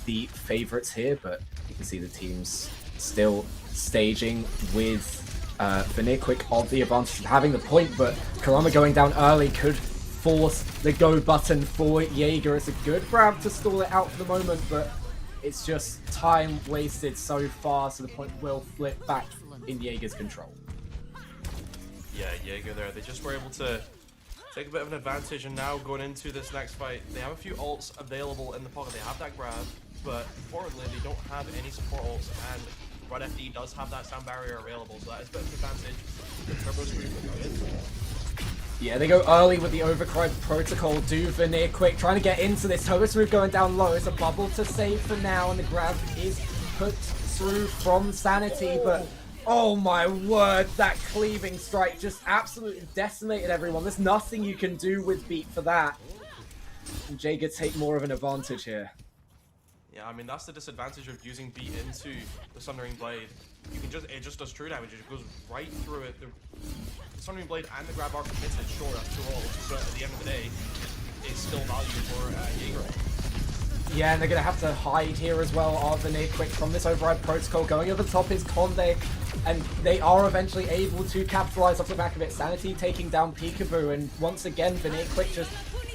the favorites here, but you can see the teams still staging with VanirQuick of the advantage of having the point, but Kurama going down early could force the go button for Jäger. It's a good grab to stall it out for the moment, but it's just time wasted so far, so the point will flip back in Jäger's control. Yeah, Jäger there, they just were able to take a bit of an advantage, and now going into this next fight, they have a few ults available in the pocket. They have that grab, but importantly, they don't have any support ults, and Red FD does have that sound barrier available, so that is a bit of an advantage. The turbo screen will go in. Yeah, they go early with the Overcry protocol, do VanirQuick, trying to get into this. Turbo Smooth going down low, it's a bubble to save for now, and the grab is put through from Sanity, but oh my word, that cleaving strike just absolutely decimated everyone. There's nothing you can do with Beat for that. And Jäger take more of an advantage here. Yeah, I mean, that's the disadvantage of using Beat into the Sundering Blade. You can just, it just does true damage, it goes right through it. The Sundering Blade and the grab are committed, sure, that's 2 ults, but at the end of the day, it's still value for Jäger. Yeah, and they're going to have to hide here as well, are VanirQuick from this override protocol. Going over the top is Conde, and they are eventually able to capitalize off the back of it. Sanity taking down Peekaboo, and once again, VanirQuick just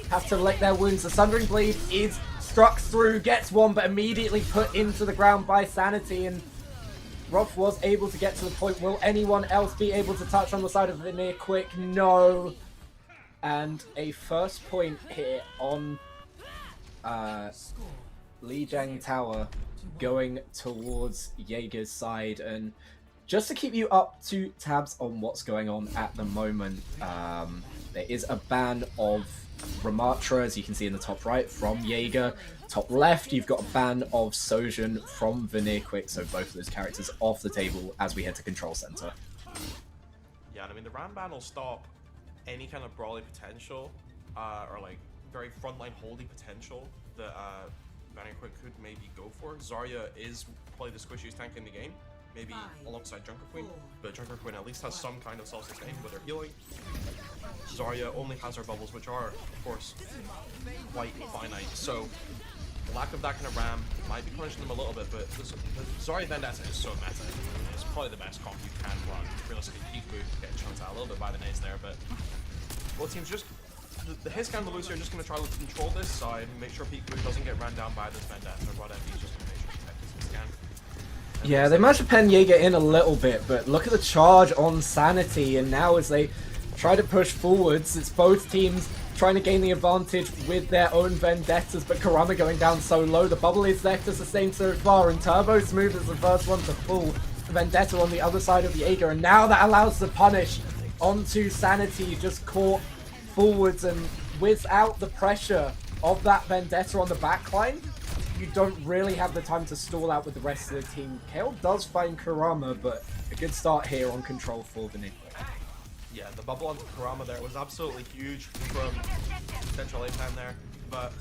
have to lick their wounds. The Sundering Blade is struck through, gets one, but immediately put into the ground by Sanity, and Roth was able to get to the point. Will anyone else be able to touch on the side of VanirQuick? No. And a first point here on Lijiang Tower going towards Jäger's side. And just to keep you up to tabs on what's going on at the moment, there is a ban of Ramatra, as you can see in the top right, from Jäger. Top left, you've got a ban of Sojin from VanirQuick, so both of those characters off the table as we head to Control Center. Yeah, and I mean, the Ram ban will stop any kind of brawly potential, or like very frontline holdy potential that VanirQuick could maybe go for. Zarya is probably the squishiest tank in the game, maybe alongside Junker Queen, but Junker Queen at least has some kind of self-sustain with her healing. Zarya only has her bubbles, which are, of course, quite finite, so the lack of that kind of ram might be punishing them a little bit, but the Zarya Vendetta is so meta. It's probably the best comp you can run. Realistically, Peekaboo getting chunked out a little bit by the nades there, but both teams just, the Hisk and the Lucio are just going to try to control this side and make sure Peekaboo doesn't get ran down by this Vendetta, and Rod FD just going to make sure to protect this Hisk again. Yeah, they managed to pen Jäger in a little bit, but look at the charge on Sanity, and now as they try to push forwards, it's both teams trying to gain the advantage with their own Vendettas, but Kurama going down so low. The bubble is there to sustain so far, and Turbo Smooth is the first one to pull the Vendetta on the other side of Jäger, and now that allows the punish onto Sanity, just caught forwards, and without the pressure of that Vendetta on the backline, you don't really have the time to stall out with the rest of the team. Kale does find Kurama, but a good start here on control for VanirQuick. Yeah, the bubble onto Kurama there was absolutely huge from Central A-Time there, but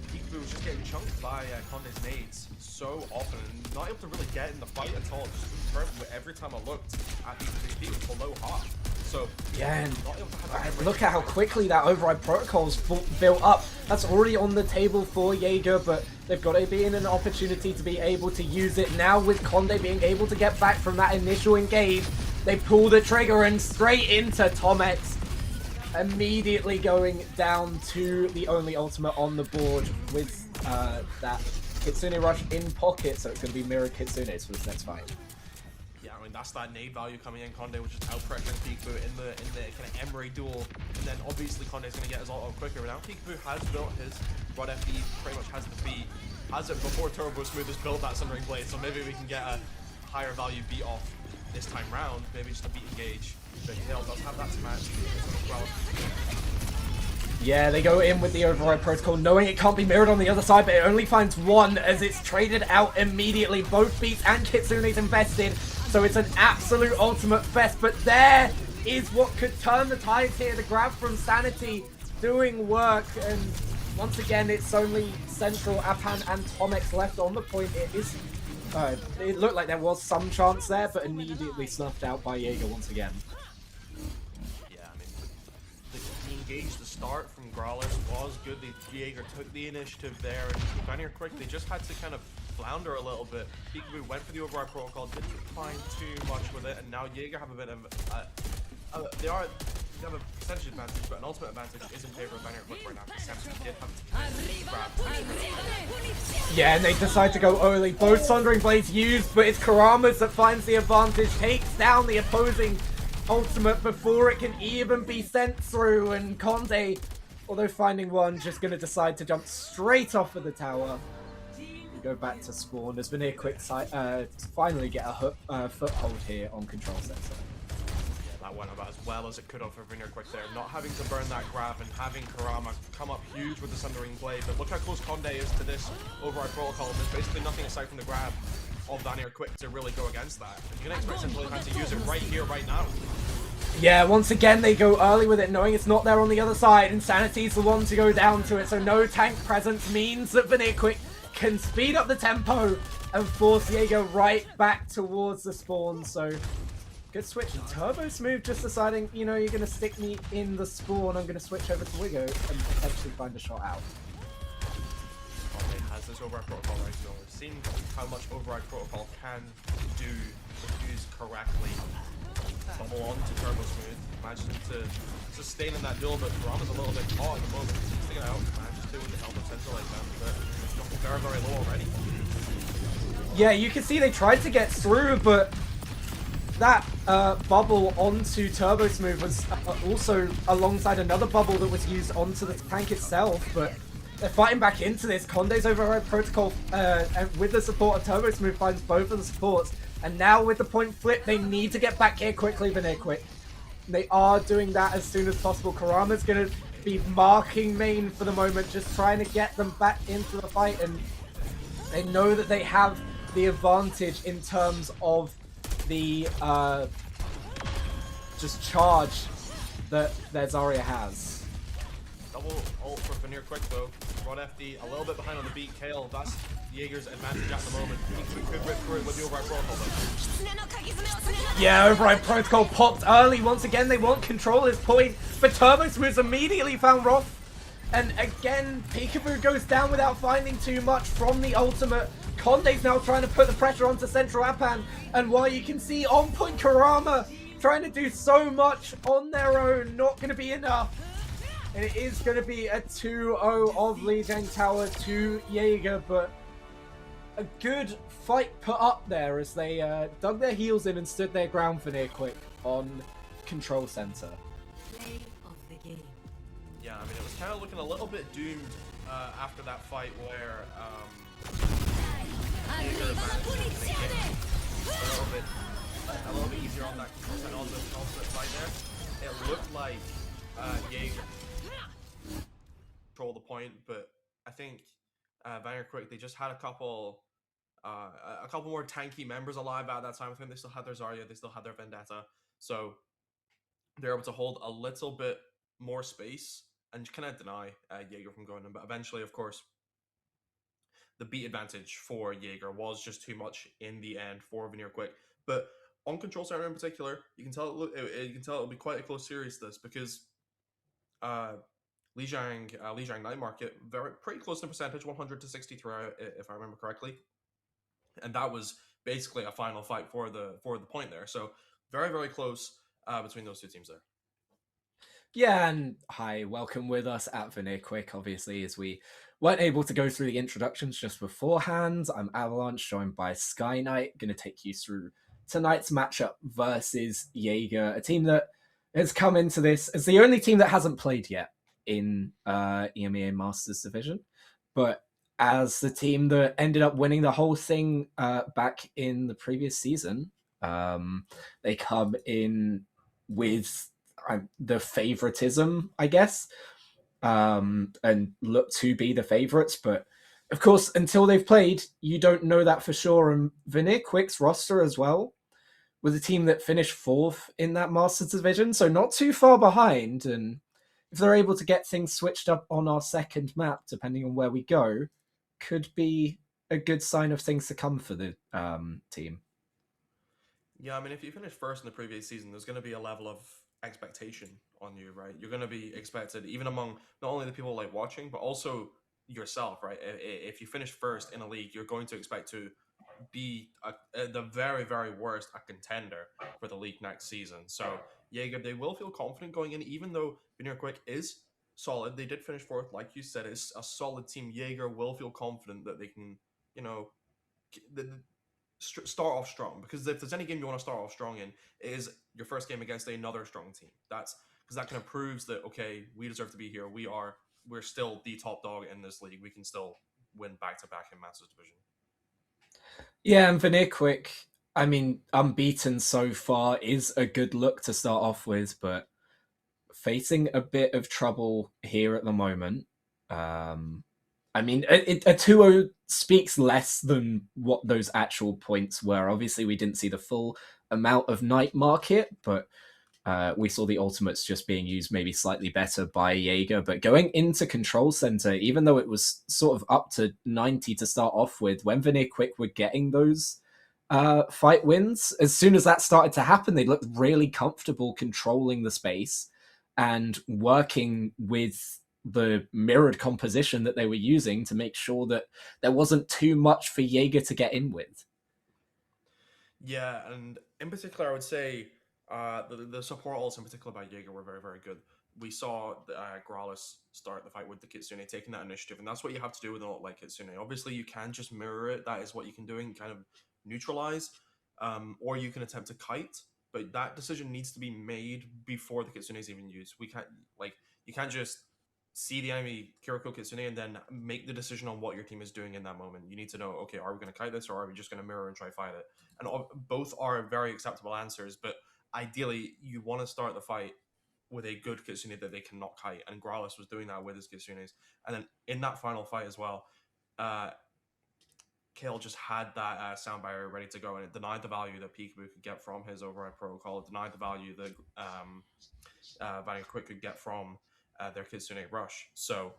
Peekaboo was just getting chunked by Conde's nades so often and not able to really get in the fight at all. Just confirmed every time I looked at Peekaboo's feet was below half. So yeah, and not able to have that look at how quickly that override protocol's built up. That's already on the table for Jäger, but they've got to be in an opportunity to be able to use it now. With Conde being able to get back from that initial engage, they pull the trigger and straight into Tomex, immediately going down to the only ultimate on the board with that Kitsune Rush in pocket, so it's going to be Mirror Kitsune's for this next fight. Yeah, I mean, that's that nade value coming in. Conde was just out pressuring Peekaboo in the kind of Emery duel, and then obviously Conde's going to get his ult out quicker. But now Peekaboo has built his Rod FD, pretty much has the beat, has it before Turbo Smooth has built that Sundering Blade, so maybe we can get a higher value beat off this time round, maybe just a beat engage. But Hill does have that smash as well. Yeah, they go in with the override protocol, knowing it can't be mirrored on the other side, but it only finds one as it's traded out immediately. Both beats and Kitsune's invested, so it's an absolute ultimate fest. But there is what could turn the tides here. The grab from Sanity doing work, and once again, it's only Central, Apan, and Tomex left on the point. It looked like there was some chance there, but immediately snuffed out by Jäger once again. Yeah, I mean, the engage. The start from Growlers was good. Jäger took the initiative there, and VanirQuick, they just had to kind of flounder a little bit. Peekaboo went for the override protocol, didn't find too much with it, and now Jäger have a bit of they have a percentage advantage, but an ultimate advantage is in favor of VanirQuick right now, because Samson did have to grab. Yeah, and they decide to go early. Both Sundering Blades used, but it's Karamas that finds the advantage, takes down the opposing ultimate before it can even be sent through, and Conde, although finding one, just going to decide to jump straight off of the tower and go back to spawn as VanirQuick finally get a foothold here on control center. That went about as well as it could have for VanirQuick there, not having to burn that grab and having Karama come up huge with the Sundering Blade. But look how close Conde is to this override protocol. There's basically nothing aside from the grab of VanirQuick to really go against that. And you can expect Central to use it right here, right now. Yeah, once again they go early with it, knowing it's not there on the other side. Insanity's the one to go down to it, so no tank presence means that VanirQuick can speed up the tempo and force Jäger right back towards the spawn. So good switch. And Turbo Smooth just deciding, you know, you're going to stick me in the spawn. I'm going to switch over to Wigo and potentially find a shot out. Conde has this override protocol right now. We've seen how much override protocol can do if used correctly. Bubble on to Turbo Smooth. Manages to sustain in that duel, but Karama's a little bit caught at the moment. He's sticking out. Manages to with the help of centralize them, but it's very, very low already. Yeah, you can see they tried to get through, but that bubble onto Turbo Smooth was also alongside another bubble that was used onto the tank itself, but they're fighting back into this. Conde's override protocol, and with the support of Turbo Smooth, finds both of the supports. And now with the point flip, they need to get back here quickly, VanirQuick. They are doing that as soon as possible. Karama's going to be marking main for the moment, just trying to get them back into the fight. And they know that they have the advantage in terms of the just charge that their Zarya has. Double ult for VanirQuick though. Rod FD a little bit behind on the beat. Kale, that's Jäger's advantage at the moment. He could rip through it with the override protocol though. Yeah, override protocol popped early. Once again, they want control his point, but Turbo Smooth immediately found Roth. And again, Peekaboo goes down without finding too much from the ultimate. Conde's now trying to put the pressure onto Central Apan, and while you can see on point Karama trying to do so much on their own, not going to be enough. And it is going to be a 2-0 of Lijiang Tower to Jäger, but a good fight put up there as they dug their heels in and stood their ground for VanirQuick on control center. Play of the game. Yeah, I mean, it was kind of looking a little bit doomed after that fight where Jäger managed to make it a little bit easier on that control center, on the ultimate side there. It looked like Jäger control the point, but I think VanirQuick, they just had a couple more tanky members alive at that time. I think they still had their Zarya, they still had their Vendetta, so they're able to hold a little bit more space and kind of deny Jäger from going in. But eventually, of course, the beat advantage for Jäger was just too much in the end for VanirQuick. But on control center in particular, you can tell it'll be quite a close series this, because Lijiang Night Market pretty close in percentage, 100 to 63 if I remember correctly, and that was basically a final fight for the point there. So very, very close between those two teams there. Yeah, and hi, welcome with us at VanirQuick, obviously, as we weren't able to go through the introductions just beforehand. I'm Avalanche, joined by Sky Knight, going to take you through tonight's matchup versus Jäger, a team that has come into this as the only team that hasn't played yet in EMEA Masters Division, but as the team that ended up winning the whole thing back in the previous season. They come in with the favoritism, I guess, and look to be the favorites. But of course, until they've played, you don't know that for sure. And VanirQuick's roster as well was a team that finished fourth in that Masters Division, so not too far behind. And if they're able to get things switched up on our second map, depending on where we go, could be a good sign of things to come for the team. Yeah, I mean, if you finish first in the previous season, there's going to be a level of expectation on you, right? You're going to be expected, even among not only the people like watching, but also yourself, right? If you finish first in a league, you're going to expect to be at the very, very worst a contender for the league next season. So Jaeger, they will feel confident going in, even though VanirQuick is solid. They did finish fourth, like you said. It's a solid team. Jaeger will feel confident that they can, you know, start off strong, because if there's any game you want to start off strong in, it is your first game against another strong team. That's because that kind of proves that, okay, we deserve to be here. We're still the top dog in this league. We can still win back to back in Masters Division. Yeah, and VanirQuick, I mean, unbeaten so far is a good look to start off with, but facing a bit of trouble here at the moment. I mean, a 2-0 speaks less than what those actual points were. Obviously, we didn't see the full amount of night market, but we saw the ultimates just being used maybe slightly better by Jaeger. But going into Control Center, even though it was sort of up to 90 to start off with, when VanirQuick were getting those fight wins, as soon as that started to happen, they looked really comfortable controlling the space and working with the mirrored composition that they were using to make sure that there wasn't too much for Jaeger to get in with. Yeah, and in particular, I would say the support ults in particular by Jaeger were very, very good. We saw Gralis start the fight with the Kitsune, taking that initiative, and that's what you have to do with an ult like Kitsune. Obviously, you can just mirror it. That is what you can do and kind of neutralize, or you can attempt to kite, but that decision needs to be made before the Kitsune is even used. We can't, like, you can't just see the enemy Kiriko Kitsune and then make the decision on what your team is doing in that moment. You need to know, okay, are we going to kite this, or are we just going to mirror and try fight it? And both are very acceptable answers, but ideally you want to start the fight with a good Kitsune that they cannot kite, and Gralis was doing that with his Kitsunes. And then in that final fight as well, Kale just had that sound barrier ready to go, and it denied the value that Peekaboo could get from his override protocol. It denied the value that VanirQuick could get from their Kitsune rush. So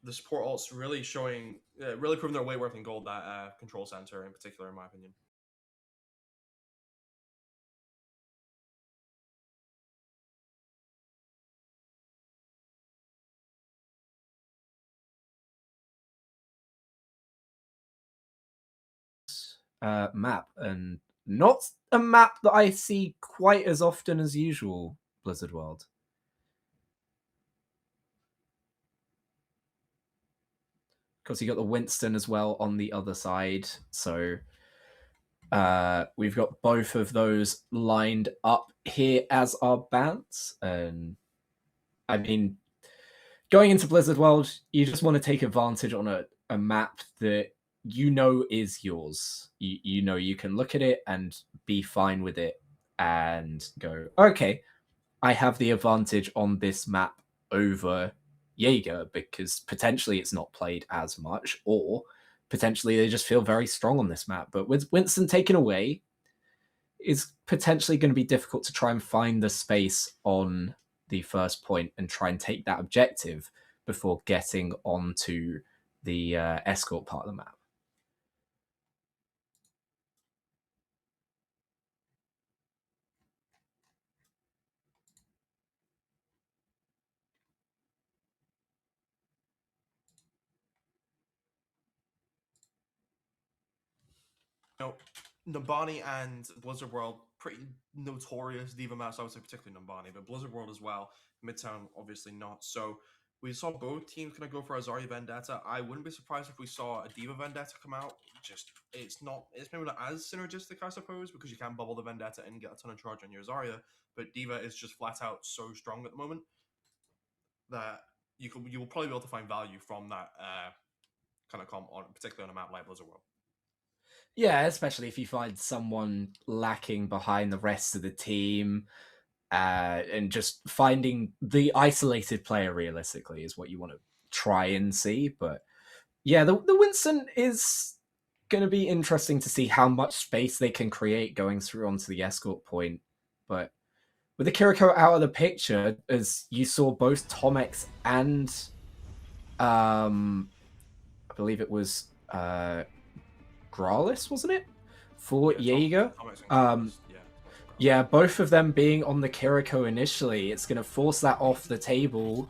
the support ults really showing, really proving their weight worth in gold, that Control Center in particular, in my opinion. Map, and not a map that I see quite as often as usual, Blizzard World. Of course, you got the Winston as well on the other side, so we've got both of those lined up here as our bans. And I mean, going into Blizzard World, you just want to take advantage on a map that you know is yours. You know you can look at it and be fine with it and go, okay, I have the advantage on this map over Jaeger because potentially it's not played as much, or potentially they just feel very strong on this map. But with Winston taken away, it's potentially going to be difficult to try and find the space on the first point and try and take that objective before getting onto the escort part of the map. You know, Numbani and Blizzard World, pretty notorious Diva maps. I would say particularly Numbani, but Blizzard World as well. Midtown, obviously not. So we saw both teams kind of go for a Zarya Vendetta. I wouldn't be surprised if we saw a Diva Vendetta come out. Just it's maybe not as synergistic, I suppose, because you can bubble the Vendetta and get a ton of charge on your Zarya. But Diva is just flat out so strong at the moment that you will probably be able to find value from that kind of comp, particularly on a map like Blizzard World. Yeah, especially if you find someone lacking behind the rest of the team, and just finding the isolated player realistically is what you want to try and see. But yeah, the Winston is going to be interesting to see how much space they can create going through onto the escort point. But with the Kiriko out of the picture, as you saw both Tomex and I believe it was Gralis, wasn't it? For Yeah, Jaeger. Yeah. Yeah, both of them being on the Kiriko initially, it's going to force that off the table.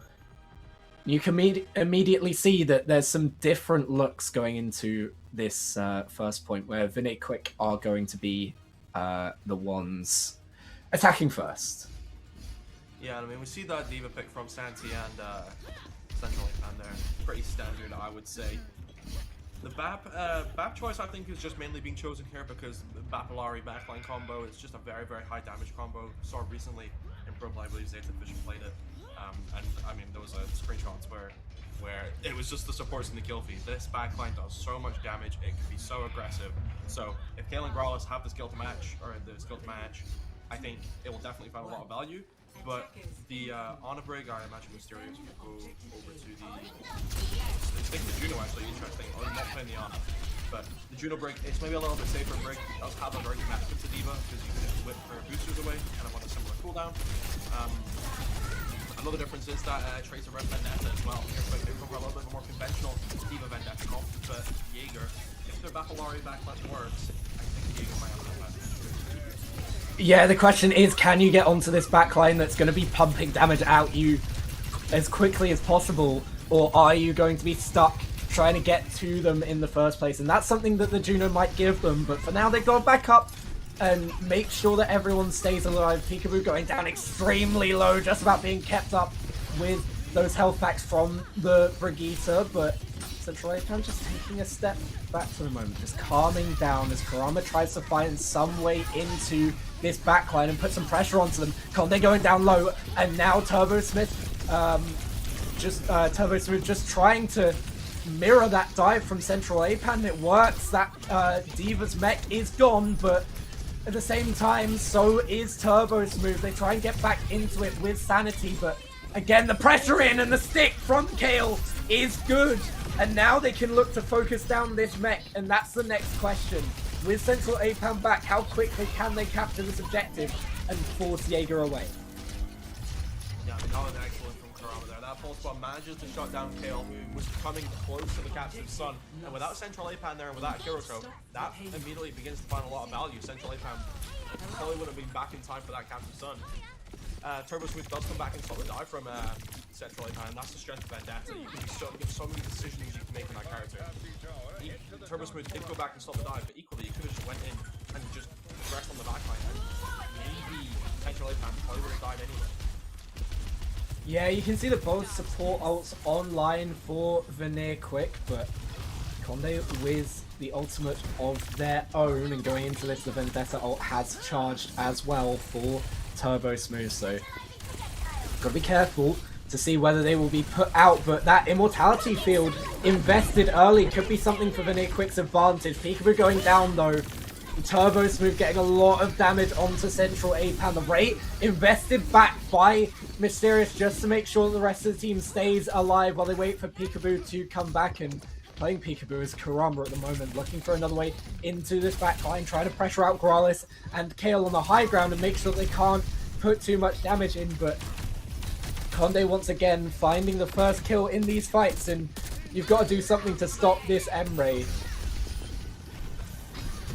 You can immediately see that there's some different looks going into this first point, where VanirQuick are going to be the ones attacking first. Yeah, I mean, we see that Diva pick from Santi and Central Japan there. Pretty standard, I would say. The BAP choice, I think, is just mainly being chosen here because the Bapalari backline combo is just a very, very high damage combo. Saw recently in Pro Play, I believe Zeta Vision played it. And I mean, there was a screenshots where it was just the supports in the kill feed. This backline does so much damage, it can be so aggressive. So if Kale and Growlithe have the skill to match, I think it will definitely find a lot of value. But the on a break, I imagine Mysterious will go over to the stick to Juno, actually, interesting. Oh, not playing the Ana. But the Juno break, it's maybe a little bit safer break. It does have a very good matchup to Diva because you can just whip her boosters away, kind of on a similar cooldown. Another difference is that Tracer rep Vendetta as well. They go for a little bit more conventional Diva Vendetta comp, but Jäger, if their Bapalari backlash works, I think Jäger might have an advantage. Yeah, the question is, can you get onto this backline that's going to be pumping damage out you as quickly as possible, or are you going to be stuck trying to get to them in the first place? And that's something that the Juno might give them, but for now they've got to back up and make sure that everyone stays alive. Peekaboo going down extremely low, just about being kept up with those health packs from the Brigitte, but Central Japan just taking a step back for the moment, just calming down as Kurama tries to find some way into this backline and put some pressure onto them. Conde going down low, and now Turbo Smith just trying to mirror that dive from Central Japan. It works. That Diva's mech is gone, but at the same time, so is Turbo Smooth. They try and get back into it with Sanity, but again, the pressure in and the stick from Kale is good. And now they can look to focus down this mech, and that's the next question. With Central Japan back, how quickly can they capture this objective and force Jäger away? Yeah, that was excellent from Kurama there. That pulse bomb manages to shut down Kale, who was coming close to the captive Sun. And without Central Japan there and without Kiriko, that immediately begins to find a lot of value. Central Japan probably would have been back in time for that captive Sun. Turbo Smooth does come back and stop the dive from Central Japan, and that's the strength of Vendetta. You can get so many decisions you can make in that character. Turbo Smooth did go back and stop the dive, but equally you could have just went in and just progressed on the backline. Maybe Central Japan probably would have died anyway. Yeah, you can see that both support ults online for VanirQuick, but Conde with the ultimate of their own, and going into this, the Vendetta ult has charged as well for Turbo Smooth, so gotta be careful to see whether they will be put out, but that immortality field invested early could be something for VanirQuick's advantage. Peekaboo going down though, Turbo Smooth getting a lot of damage onto Central Japan. The rate invested back by Mysterious just to make sure that the rest of the team stays alive while they wait for Peekaboo to come back, and playing Peekaboo is Kurama at the moment, looking for another way into this backline, trying to pressure out Growlithe and Kale on the high ground and make sure that they can't put too much damage in, but Conde once again finding the first kill in these fights, and you've got to do something to stop this M-Ray.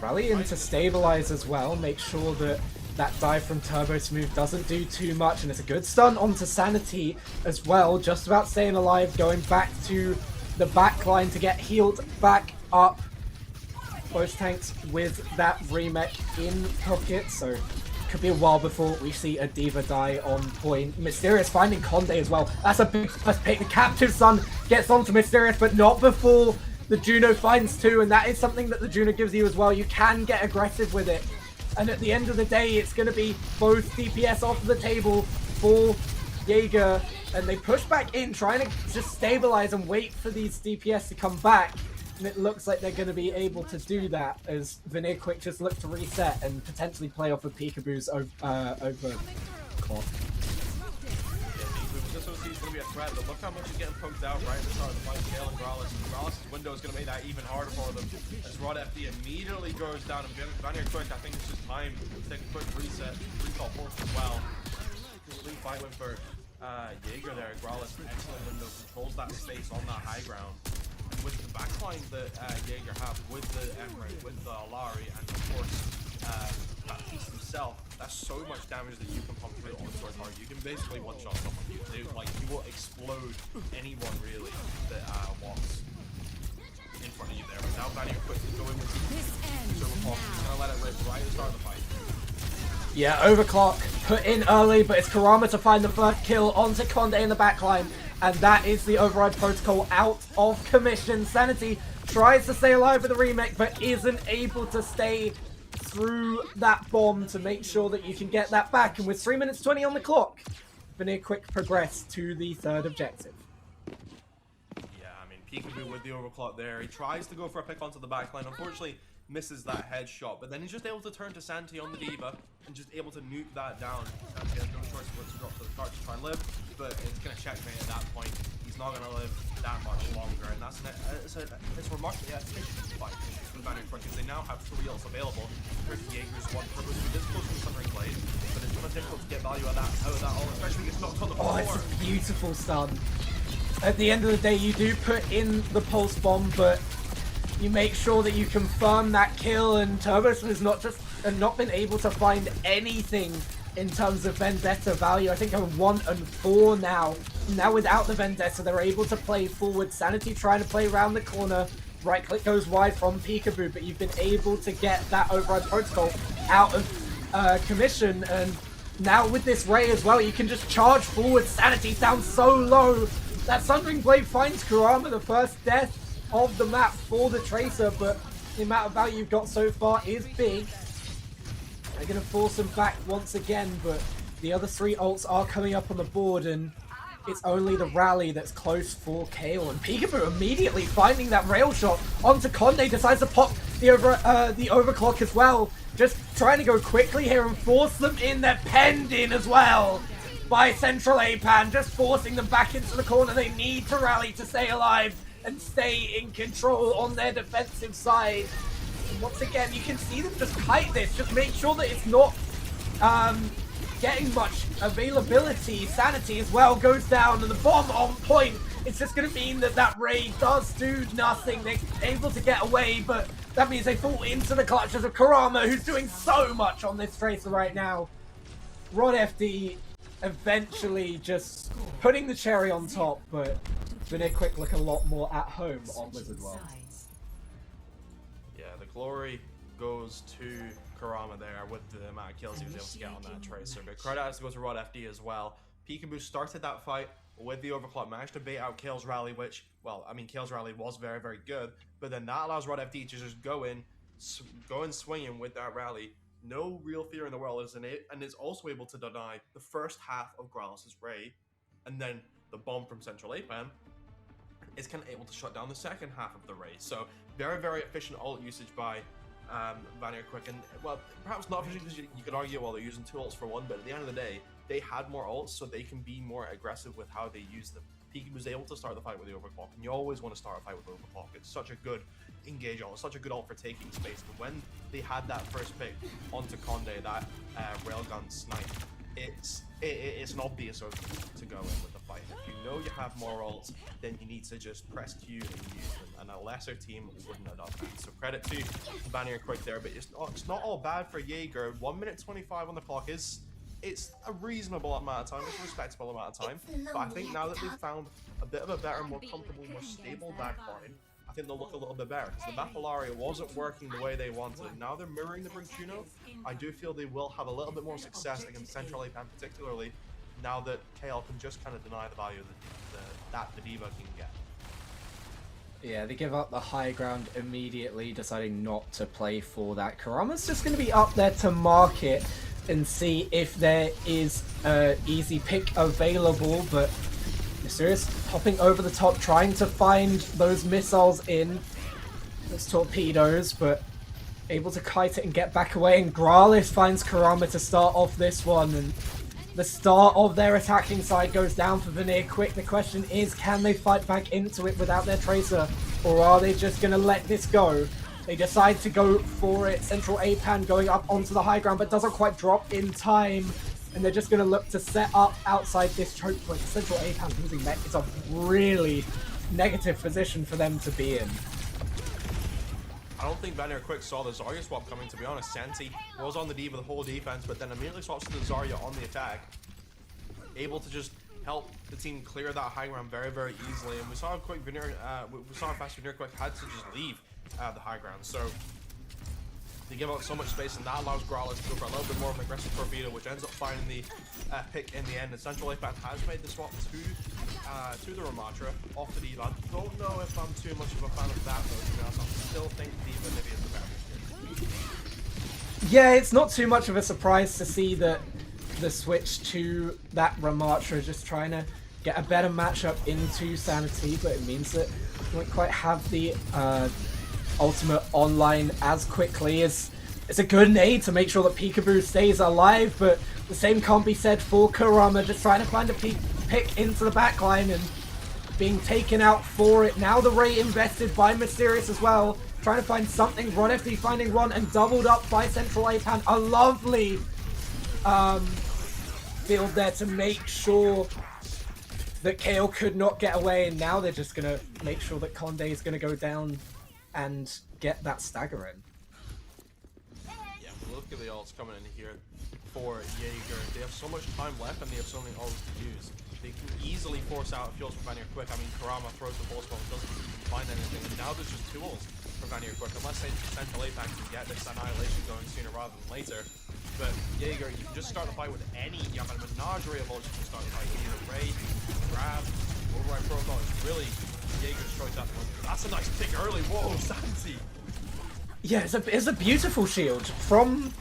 Rally in to stabilize as well, make sure that that dive from Turbo Smooth doesn't do too much, and it's a good stun onto Sanity as well, just about staying alive, going back to the backline to get healed back up. Both tanks with that remake in pocket, so could be a while before we see a Diva die on point. Mysterious finding Conde as well. That's a big first pick. The Captive Sun gets onto Mysterious, but not before the Juno finds two, and that is something that the Juno gives you as well. You can get aggressive with it, and at the end of the day, it's going to be both DPS off the table for Jäger, and they push back in, trying to just stabilize and wait for these DPS to come back. And it looks like they're going to be able to do that as VanirQuick just look to reset and potentially play off of Peekaboo's over clock. This OC is going to be a threat, but look how much he's getting poked out right at the start of the fight. Kale and Growlithe. Growlithe's window is going to make that even harder for them. As Rod FD immediately goes down, and VanirQuick, I think it's just time to take a quick reset. Recall force as well. Really fight win for Jäger there. Growlithe, excellent window, controls that space on that high ground. With the backline that Jäger have, with the Emery, with the Alari, and of course Baptiste itself, that's so much damage that you can pump through onto a target. You can basically one-shot someone. You will explode anyone really that walks in front of you there. But now VanirQuick can go in with the overclock. He's gonna let it rip right at the start of the fight. Yeah, overclock put in early, but it's Kurama to find the first kill onto Conde in the backline. And that is the override protocol out of commission. Sanity tries to stay alive with the remake, but isn't able to stay through that bomb to make sure that you can get that back. And with 3 minutes 20 on the clock, VanirQuick progress to the third objective. Yeah, I mean, Peekaboo with the overclock there. He tries to go for a pick onto the backline. Unfortunately, misses that headshot, but then he's just able to turn to Santi on the Diva and just able to nuke that down. Santi has no choice but to drop to the cart to try and live, but it's going to checkmate at that point. He's not going to live that much longer, and that's it's remarkably efficient fight from VanirQuick because they now have 3 ults available compared to Jäger's one. Purpose to be this close to the Sundering Blade, but it's kind of difficult to get value out of that ult, especially when it's knocked on the floor. Oh, it's a beautiful stun. At the end of the day, you do put in the pulse bomb, but you make sure that you confirm that kill, and Turbos has not been able to find anything in terms of Vendetta value. I think I'm 1 and 4 now. Now without the Vendetta, they're able to play forward. Sanity trying to play around the corner. Right click goes wide from Peekaboo, but you've been able to get that override protocol out of commission, and now with this Ray as well, you can just charge forward. Sanity down so low. That Sundering Blade finds Kurama, the first death of the map for the Tracer, but the amount of value you've got so far is big. They're going to force him back once again, but the other 3 ults are coming up on the board, and it's only the rally that's close for Kale. And Peekaboo immediately finding that rail shot onto Conde, decides to pop the overclock as well. Just trying to go quickly here and force them in. They're penned in as well by Central APAN, just forcing them back into the corner. They need to rally to stay alive and stay in control on their defensive side. And once again, you can see them just kite this, just make sure that it's not getting much availability. Sanity as well goes down, and the bomb on point. It's just going to mean that that raid does do nothing. They're able to get away, but that means they fall into the clutches of Kurama, who's doing so much on this Tracer right now. Rod FD eventually just putting the cherry on top, but VanirQuick look a lot more at home on Wizard World. Yeah, the glory goes to Kurama there with the amount of kills he was able to get on that Tracer. But credit has to go to Rod FD as well. Peekaboo started that fight with the overclock, managed to bait out Kale's rally, which, well, I mean, Kale's rally was very, very good. But then that allows Rod FD to just go in swinging with that rally. No real fear in the world, isn't it? And is also able to deny the first half of Growl's raid, and then the bomb from Central APAN is kind of able to shut down the second half of the raid. So very, very efficient ult usage by VanirQuick, and well, perhaps not efficient because you could argue, well, they're using 2 ults for 1, but at the end of the day, they had more ults, so they can be more aggressive with how they use them. Peekaboo was able to start the fight with the overclock, and you always want to start a fight with overclock. It's such a good engage ult, such a good ult for taking space. But when they had that first pick onto Conde, that railgun snipe, it's an obvious opening to go in with the fight. If you know you have more ults, then you need to just press Q and use them, and a lesser team wouldn't have done that. So credit to VanirQuick there, but it's not all bad for Jäger. 1 minute 25 on the clock it's a reasonable amount of time, it's a respectable amount of time, but I think now that they've found a bit of a better, more comfortable, more stable backline, I think they'll look a little bit better, because the Baccalaria wasn't working the way they wanted. Now they're mirroring the Brucuno. I do feel they will have a little bit more success against Central APAN, particularly now that Kale can just kind of deny the value that the Diva can get. Yeah, they give up the high ground immediately, deciding not to play for that. Kurama's just going to be up there to mark it and see if there is an easy pick available, but Mysterious hopping over the top, trying to find those missiles in, those torpedoes, but able to kite it and get back away, and Growlis finds Kurama to start off this one, and the start of their attacking side goes down for VanirQuick. The question is, can they fight back into it without their Tracer, or are they just going to let this go? They decide to go for it. Central APAN going up onto the high ground, but doesn't quite drop in time. And they're just going to look to set up outside this choke point. Central APAN losing mech is a really negative position for them to be in. I don't think VanirQuick saw the Zarya swap coming, to be honest. Santi was on the D with the whole defense, but then immediately swaps to the Zarya on the attack. Able to just help the team clear that high ground very, very easily. And we saw how fast VanirQuick had to just leave the high ground. So they give out so much space, and that allows Growlers to go for a little bit more of an aggressive torpedo, which ends up finding the pick in the end. And Central APAN has made the swap to the Ramatra off the D-Land. Don't know if I'm too much of a fan of that though, to be honest. I still think D.Va maybe is the better. Yeah, it's not too much of a surprise to see that the switch to that Ramatra, just trying to get a better matchup into Sanity, but it means that we don't quite have the ultimate online as quickly. It's a good nade to make sure that Peekaboo stays alive, but the same can't be said for Kurama, just trying to find a pick into the backline and being taken out for it. Now the Ray invested by Mysterious as well, trying to find something. Ron FD finding one and doubled up by Central APAN. A lovely build there to make sure that Kale could not get away, and now they're just gonna make sure that Conde is gonna go down and get that stagger in. Yeah, look at the ults coming in here for Jäger. They have so much time left and they have so many ults to use. They can easily force out fuels from VanirQuick. I mean, Kurama throws the ball spell and doesn't even find anything, and now there's just 2 ults for VanirQuick, unless Central APAN can get this annihilation going sooner rather than later. But Jäger, you can just start the fight with any, you have a menagerie of ults you can start the fight with. Either Ray, Grab, Override Protocol. It's really Jäger's choice at the moment. That's a nice pick early. Whoa, Santi! Yeah, it's a beautiful shield from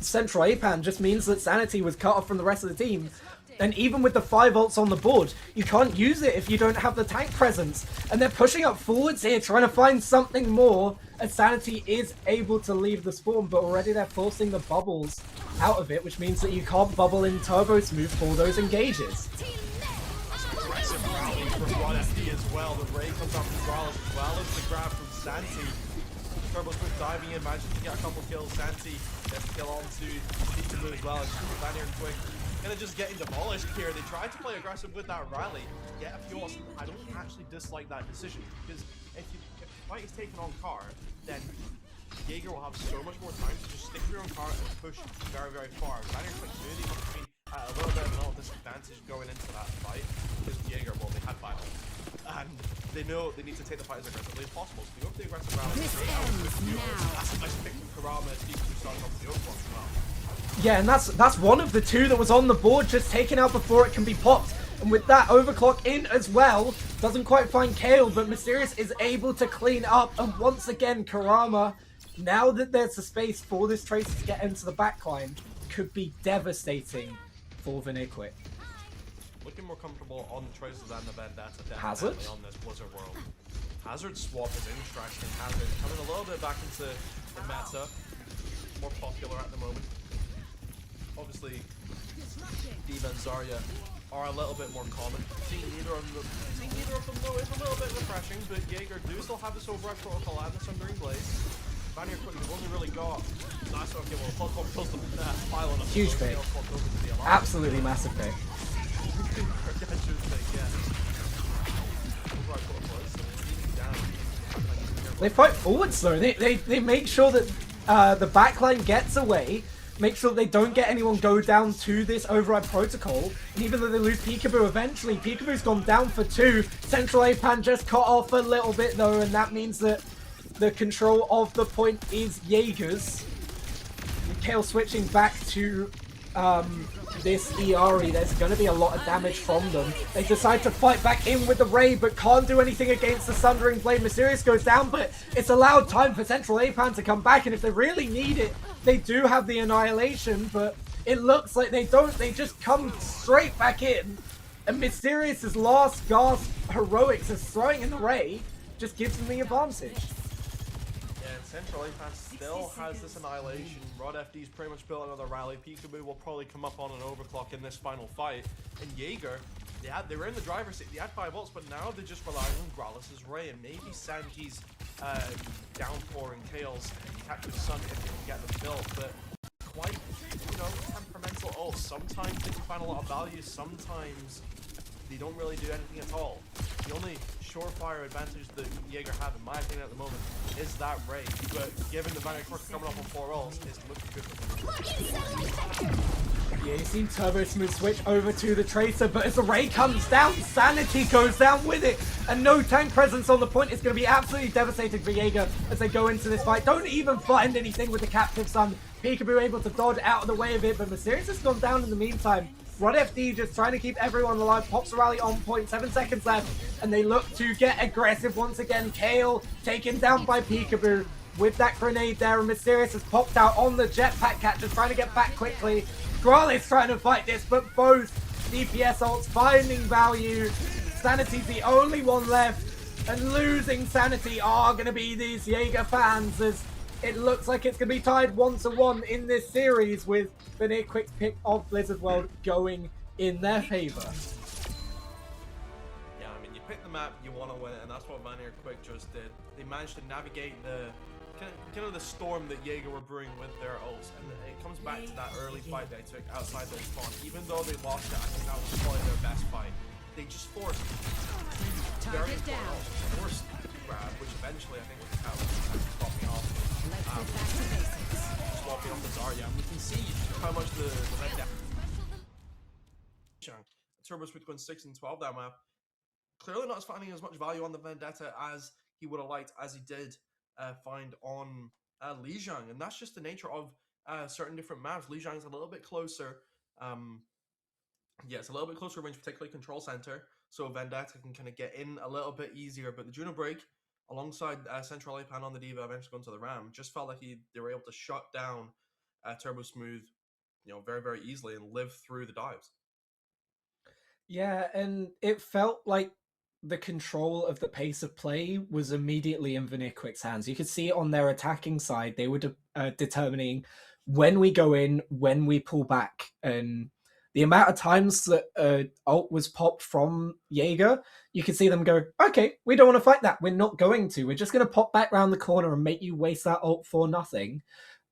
Central APAN. Just means that Sanity was cut off from the rest of the team. And even with the 5 ults on the board, you can't use it if you don't have the tank presence. And they're pushing up forwards here, trying to find something more. And Sanity is able to leave the spawn, but already they're forcing the bubbles out of it, which means that you can't bubble in Turbo Smooth for those engages. Aggressive rally from Ron FD as well. The Ray comes up from Growlers as well as the grab from Santi. Turbo Smooth diving in, managing to get a couple kills. Santi gets a kill onto Peekaboo as well. VanirQuick gonna just getting demolished here. They tried to play aggressive with that rally, get a few ults. I don't actually dislike that decision, because if the fight is taken on car, then Jäger will have so much more time to just stick to your own car and push very, very far. VanirQuick really must have been at a little bit of a disadvantage going into that fight, because Jäger, well, they had 5 ults. And they know they need to take the fight as aggressively as possible. So they go for the aggressive rally. That's a nice pick from Kurama as Peekaboo starting off the overclock as well. Yeah, and that's one of the 2 that was on the board, just taken out before it can be popped. And with that overclock in as well, doesn't quite find Kale, but Mysterious is able to clean up. And once again, Kurama, now that there's a space for this Tracer to get into the backline, could be devastating for VanirQuick. Looking more comfortable on the Tracer than the Vendetta, Hazard? definitely on this Blizzard world. Hazard swap is interesting. Hazard coming a little bit back into the meta, more popular at the moment. Obviously, D.Va and Zarya are a little bit more common. Seeing neither of them though is a little bit refreshing, but Jäger do still have this Override Protocol and the Sundering Blaze. VanirQuick have only really got nice. Okay, well, Protocol kills the pile on a Huge pick. Absolutely massive pick. They fight forwards though. They make sure that the backline gets away. Make sure they don't get anyone go down to this Override Protocol. And even though they lose Peekaboo eventually, Peekaboo's gone down for 2. Central APAN just cut off a little bit though, and that means that the control of the point is Jäger's. Kale switching back to this Iari. There's going to be a lot of damage from them. They decide to fight back in with the Ray, but can't do anything against the Sundering Blade. Mysterious goes down, but it's allowed time for Central APAN to come back, and if they really need it, they do have the Annihilation, but it looks like they don't. They just come straight back in, and Mysterious's last gasp heroics is throwing in the Ray just gives them the advantage. Central APAN still has this Annihilation. Rod FD's pretty much built another rally. Peekaboo will probably come up on an overclock in this final fight. And Jäger, they were in the driver's seat. They had 5 ults, but now they're just relying on Growlers' Ray and maybe Sanji's downpouring Kales and Capture Sun if they can get them built. But quite, temperamental ults. Sometimes they can find a lot of value. Sometimes they don't really do anything at all. The only surefire advantage that Jäger have, in my opinion, at the moment, is that Ray. But given the VanirQuick coming up on 4 ults, it's looking good for them. Yeah, you've seen Turbo Smooth switch over to the Tracer, but as the Ray comes down, Sanity goes down with it, and no tank presence on the point is going to be absolutely devastating for Jäger as they go into this fight. Don't even find anything with the Captive Sun. Peekaboo able to dodge out of the way of it, but Mysterious has gone down in the meantime. Rod FD just trying to keep everyone alive, pops a rally on point, 7 seconds left, and they look to get aggressive once again. Kale taken down by Peekaboo with that grenade there, and Mysterious has popped out on the jetpack catcher, trying to get back quickly. Graal is trying to fight this, but both DPS ults finding value. Sanity's the only one left, and losing Sanity are going to be these Jäger fans, as it looks like it's going to be tied 1-1 in this series, with VanirQuick pick of Blizzard World going in their favor. Yeah, I mean, you pick the map, you want to win it, and that's what VanirQuick just did. They managed to navigate the kind of the storm that Jäger were brewing with their ults, and it comes back to that early fight they took outside their spawn. Even though they lost it, I think that was probably their best fight. They just forced very important ults, forced grab, which eventually I think was how swapping off. Swapping off the Zarya, and we can see how much the red Turbo Smooth going 6 and 12 that map. Clearly not finding as much value on the Vendetta as he would have liked, as he did find on Lijiang, and that's just the nature of certain different maps. Lijiang's a little bit closer. Yeah, it's a little bit closer range, particularly Control Center, so Vendetta can kind of get in a little bit easier. But the Juno Break, alongside Central Pan on the D.Va, eventually going to the Ram, just felt like they were able to shut down Turbo Smooth, very, very easily and live through the dives. Yeah, and it felt like the control of the pace of play was immediately in VanirQuick's hands. You could see it on their attacking side. They were determining when we go in, when we pull back. And the amount of times that ult was popped from Jäger, you could see them go, okay, we don't want to fight that. We're not going to. We're just going to pop back around the corner and make you waste that ult for nothing.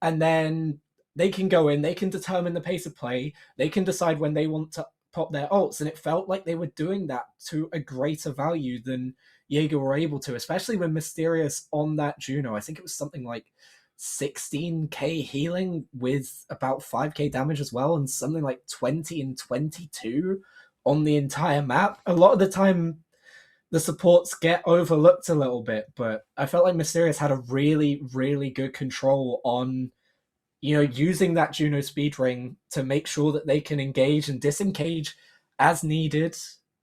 And then they can go in, they can determine the pace of play. They can decide when they want to pop their ults, and it felt like they were doing that to a greater value than Jäger were able to, especially when Mysterious on that Juno, I think it was something like 16k healing with about 5k damage as well, and something like 20 and 22 on the entire map. A lot of the time the supports get overlooked a little bit, but I felt like Mysterious had a really, really good control on using that Juno speed ring to make sure that they can engage and disengage as needed.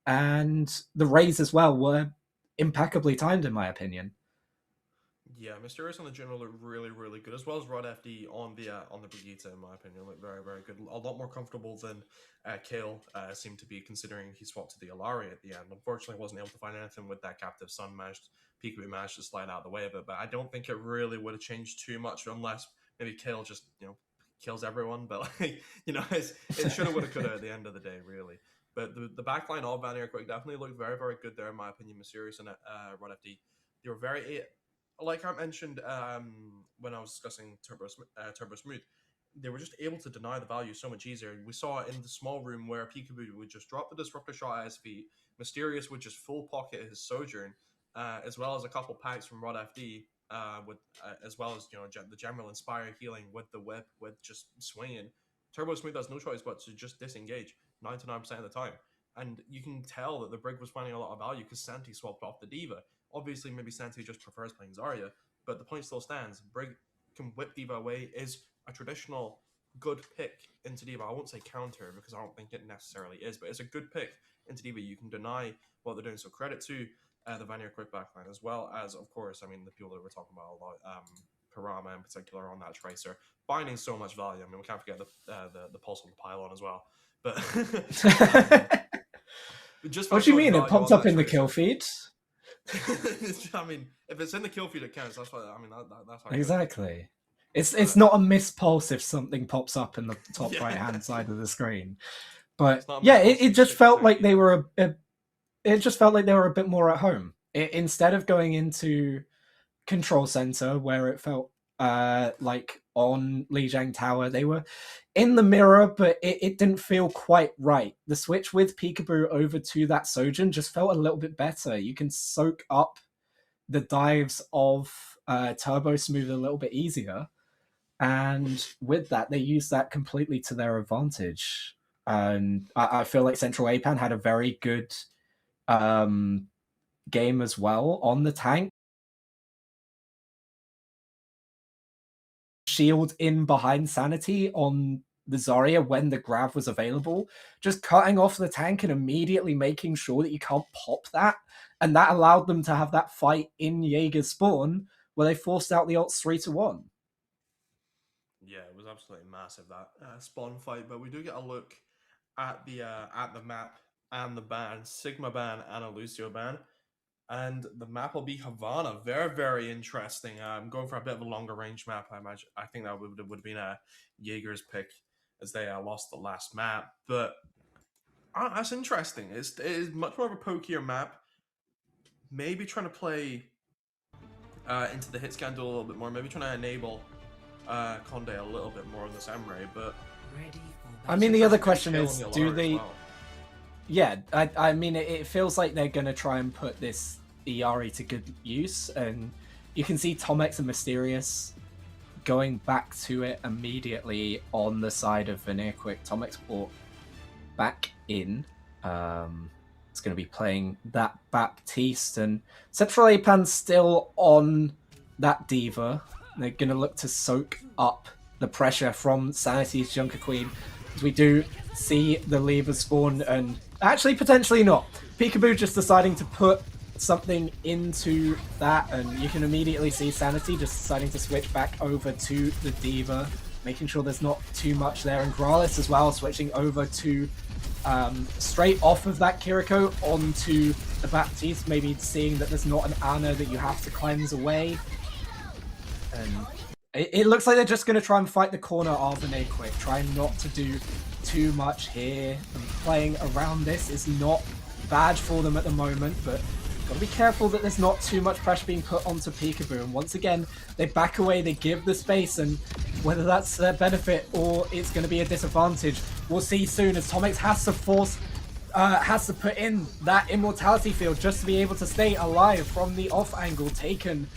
And the Rays as well were impeccably timed, in my opinion. Yeah, Mysterious on the Juno looked really, really good, as well as Rod FD on the Brigitte, in my opinion, looked very, very good. A lot more comfortable than Kale seemed to be, considering he swapped to the Illari at the end. Unfortunately, wasn't able to find anything with that Captive Sun. Peekaboo managed to slide out of the way of it, but I don't think it really would have changed too much unless maybe Kale just, kills everyone. But, it should have, would have, could have at the end of the day, really. But the backline of VanirQuick definitely looked very, very good there, in my opinion. Mysterious and Rod FD, they were very, like I mentioned when I was discussing Turbo Smooth, they were just able to deny the value so much easier. We saw it in the small room where Peekaboo would just drop the Disruptor shot at his feet. Mysterious would just full pocket his Sojourn, as well as a couple packs from Rod FD, as well as the general Inspire healing with the whip, with just swinging. Turbo Smooth has no choice but to just disengage 99% of the time, and you can tell that the Brig was finding a lot of value because Santi swapped off the D.Va. Obviously, maybe Santi just prefers playing Zarya, but the point still stands. Brig can whip D.Va away, is a traditional good pick into D.Va. I won't say counter because I don't think it necessarily is, but it's a good pick into D.Va. You can deny what they're doing, so credit to the VanirQuick backline, as well as, of course, the people that we're talking about a lot, Karama in particular on that Tracer, finding so much value. I mean, we can't forget the pulse on the pylon as well. But just what do you mean? It popped up in the kill feed? I mean, if it's in the kill feed, it counts. That's what I mean. That's how exactly. It's not a missed pulse if something pops up in the top right hand side of the screen. But yeah, it just felt like they were it just felt like they were a bit more at home. Instead of going into Control Center, where it felt like on Lijiang Tower. They were in the mirror, but it didn't feel quite right. The switch with Peekaboo over to that Sojourn just felt a little bit better. You can soak up the dives of Turbo Smooth a little bit easier. And with that, they used that completely to their advantage. And I feel like Central Apan had a very good game as well on the tank. Shield in behind Sanity on the Zarya when the grab was available, just cutting off the tank and immediately making sure that you can't pop that. And that allowed them to have that fight in Jäger's spawn where they forced out the ults 3-1. Yeah, it was absolutely massive, that spawn fight. But we do get a look at the map and the ban, Sigma ban and a Lucio ban. And the map will be Havana. Very, very interesting. I'm going for a bit of a longer range map, I imagine. I think that would have been a Jäger's pick as they lost the last map. But that's interesting. It is much more of a pokier map. Maybe trying to play into the hit scan duel a little bit more. Maybe trying to enable Conde a little bit more on this Emre. But I mean, the other question is, do they... Well. Yeah, I mean, it feels like they're going to try and put this Iari to good use, and you can see Tomex and Mysterious going back to it immediately on the side of VanirQuick. Tomex brought back in. It's going to be playing that Baptiste, and Central Apan still on that Diva. They're going to look to soak up the pressure from Sanity's Junker Queen, as we do see the lever spawn, and actually potentially not. Peekaboo just deciding to put something into that, and you can immediately see Sanity just deciding to switch back over to the Diva, making sure there's not too much there, and Gralis as well switching over to straight off of that Kiriko onto the Baptiste, maybe seeing that there's not an Ana that you have to cleanse away. And it looks like they're just going to try and fight the corner of VanirQuick, trying not to do too much here. And playing around this is not bad for them at the moment, but gotta be careful that there's not too much pressure being put onto Peekaboo. And once again, they back away, they give the space, and whether that's their benefit or it's going to be a disadvantage, we'll see soon, as Tomex has to put in that immortality field just to be able to stay alive from the off angle taken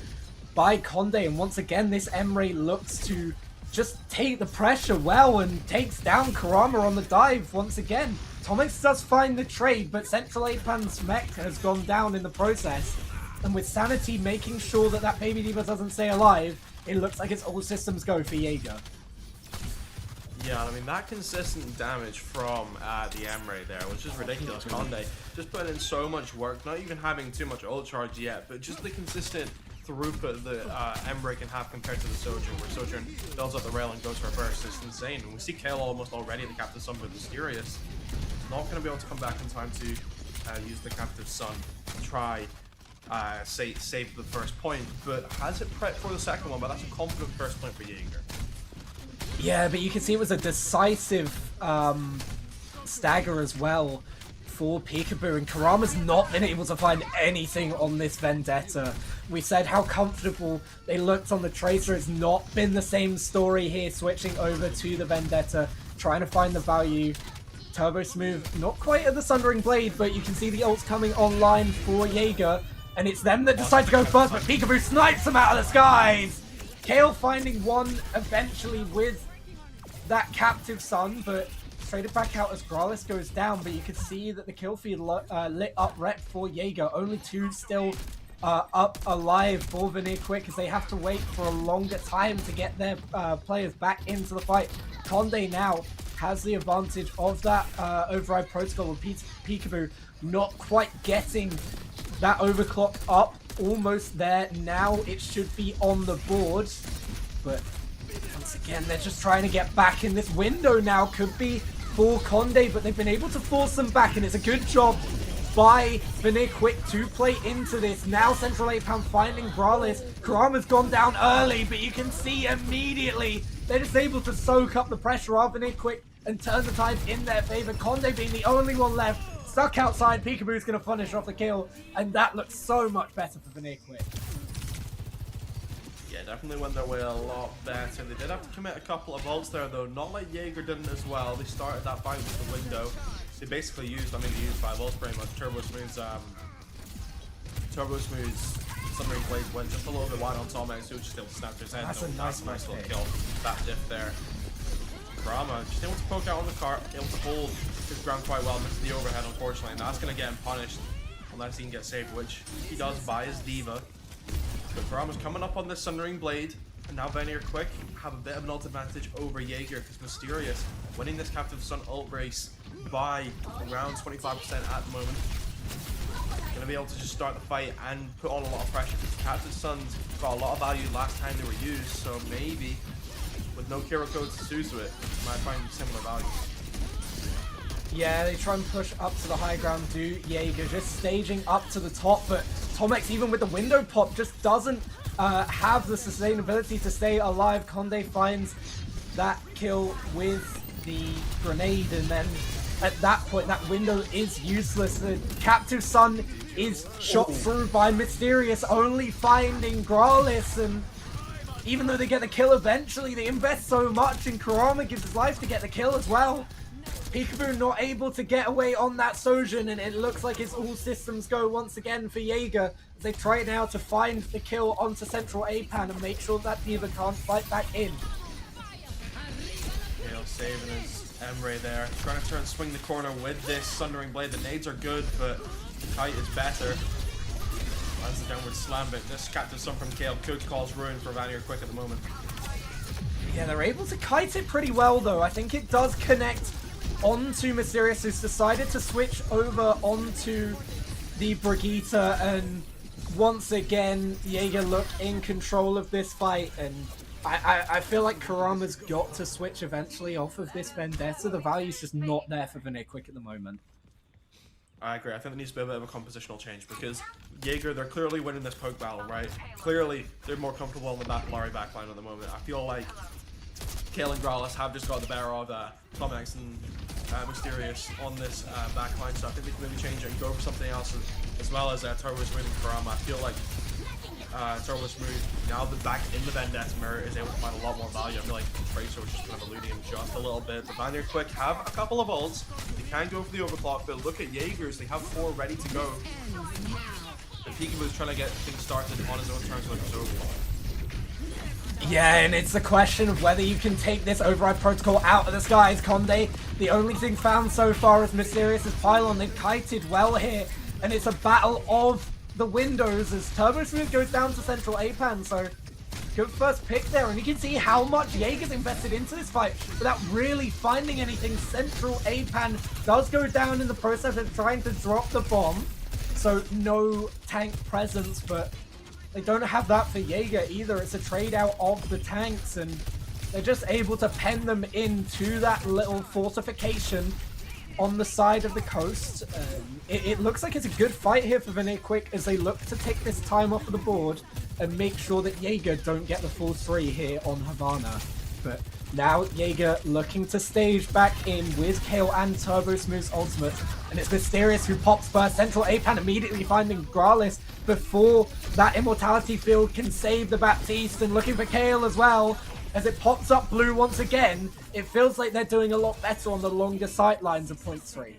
by Conde. And once again, this Emre looks to just take the pressure well and takes down Kurama on the dive once again. Tomex does find the trade, but Central Apan's mech has gone down in the process. And with Sanity making sure that that Baby Diva doesn't stay alive, it looks like it's all systems go for Jäger. Yeah, I mean, that consistent damage from the Emre there was just ridiculous. Conde just put in so much work, not even having too much ult charge yet, but just the consistent throughput that Emre can have compared to the Sojourn, where Sojourn builds up the rail and goes for a burst. It's insane. And we see Kale almost already, the Captive Sun with Mysterious. Not going to be able to come back in time to use the Captive Sun to try save the first point, but has it prepped for the second one? But that's a confident first point for Jäger. Yeah, but you can see it was a decisive stagger as well for Peekaboo, and Kurama's not been able to find anything on this Vendetta. We said how comfortable they looked on the Tracer. It's not been the same story here, switching over to the Vendetta, trying to find the value. Turbo Smooth, not quite at the Sundering Blade, but you can see the ults coming online for Jäger, and it's them that decide to go first, but Peekaboo snipes them out of the skies! Kale finding one eventually with that Captive Sun, but traded back out as Gralis goes down, but you can see that the kill feed lit up rep for Jäger. Only two still up alive for VanirQuick, as they have to wait for a longer time to get their players back into the fight. Conde now has the advantage of that override protocol, with Peekaboo not quite getting that overclock up. Almost there now. It should be on the board, but once again, they're just trying to get back in this window now. Could be for Conde, but they've been able to force them back, and it's a good job by VanirQuick to play into this. Now Central Apan finding Gralis. Kurama's gone down early, but you can see immediately they're just able to soak up the pressure of VanirQuick and turn the tide in their favor. Conde being the only one left, stuck outside. Peekaboo's going to finish off the kill, and that looks so much better for VanirQuick. Yeah, definitely went their way a lot better. They did have to commit a couple of ults there though, not like Jäger didn't as well. They started that fight with the window. They basically used, they used 5 ults pretty much. Turbo Smooth's Submarine Blade went just a little bit wide on Tomex, who was just able to snap his head. That's a nice little pick. kill. That diff there. Kurama just able to poke out on the cart, able to hold his ground quite well, missed the overhead unfortunately, and that's going to get him punished unless he can get saved, which he does by his Diva. But Kurama's coming up on this Sundering Blade, and now VanirQuick have a bit of an ult advantage over Jäger, because Mysterious winning this Captive Sun ult race by around 25% at the moment. Gonna be able to just start the fight and put on a lot of pressure, because Captive Suns got a lot of value last time they were used, so maybe with no hero codes to Suzu it, might find similar value. Yeah, they try and push up to the high ground, do Jäger just staging up to the top, but Tomex, even with the window pop, just doesn't have the sustainability to stay alive. Conde finds that kill with the grenade, and then at that point, that window is useless. The Captive Sun is shot through by Mysterious, only finding Gralis, and even though they get the kill eventually, they invest so much, and Kurama gives his life to get the kill as well. Peekaboo not able to get away on that Sojin, and it looks like it's all systems go once again for Jäger as they try now to find the kill onto Central APAN and make sure that Diva can't fight back in. Gale saving his Emre there, trying to turn swing the corner with this Sundering Blade. The nades are good, but the kite is better. That's the downward slam, but this Captive Sun from Kale could cause ruin for VanirQuick at the moment. Yeah, they're able to kite it pretty well though. I think it does connect onto Mysterious, who's decided to switch over onto the Brigitte, and once again Jäger look in control of this fight, and I feel like Kurama's got to switch eventually off of this Vendetta. The value's just not there for VanirQuick at the moment. I agree. I think there needs to be a bit of a compositional change, because Jäger, they're clearly winning this poke battle, right? Clearly, they're more comfortable on the Bakalari backline at the moment. I feel like Kale and Gralis have just got the better of Tomex and Mysterious on this backline, so I think they can maybe change it and go for something else, as well as Turbo Smooth and Kurama. I feel like Turbo Smooth, now that back in the Vendetta mirror, is able to find a lot more value. I feel like Tracer was just kind of eluding him just a little bit. The VanirQuick have a couple of ults. They can go for the overclock, but look at Jäger's. They have 4 ready to go. And Peekaboo's trying to get things started on his own terms with his overclock. Yeah, and it's a question of whether you can take this override protocol out of the skies. Conde, the only thing found so far is Mysterious' pylon. They've kited well here, and it's a battle of the windows as Turbo Smooth goes down to Central APAN, so good first pick there, and you can see how much Jäger's invested into this fight without really finding anything. Central APAN does go down in the process of trying to drop the bomb, so no tank presence, but they don't have that for Jäger either. It's a trade out of the tanks, and they're just able to pen them into that little fortification on the side of the coast. It looks like it's a good fight here for VanirQuick as they look to take this time off of the board and make sure that Jäger don't get the full 3 here on Havana. But now Jäger looking to stage back in with Kale and Turbo Smooth's ultimate, and it's Mysterious who pops first. Central APAN immediately finding Gralis before that immortality field can save the Baptiste, and looking for Kale as well. As it pops up blue once again, it feels like they're doing a lot better on the longer sightlines of point 3.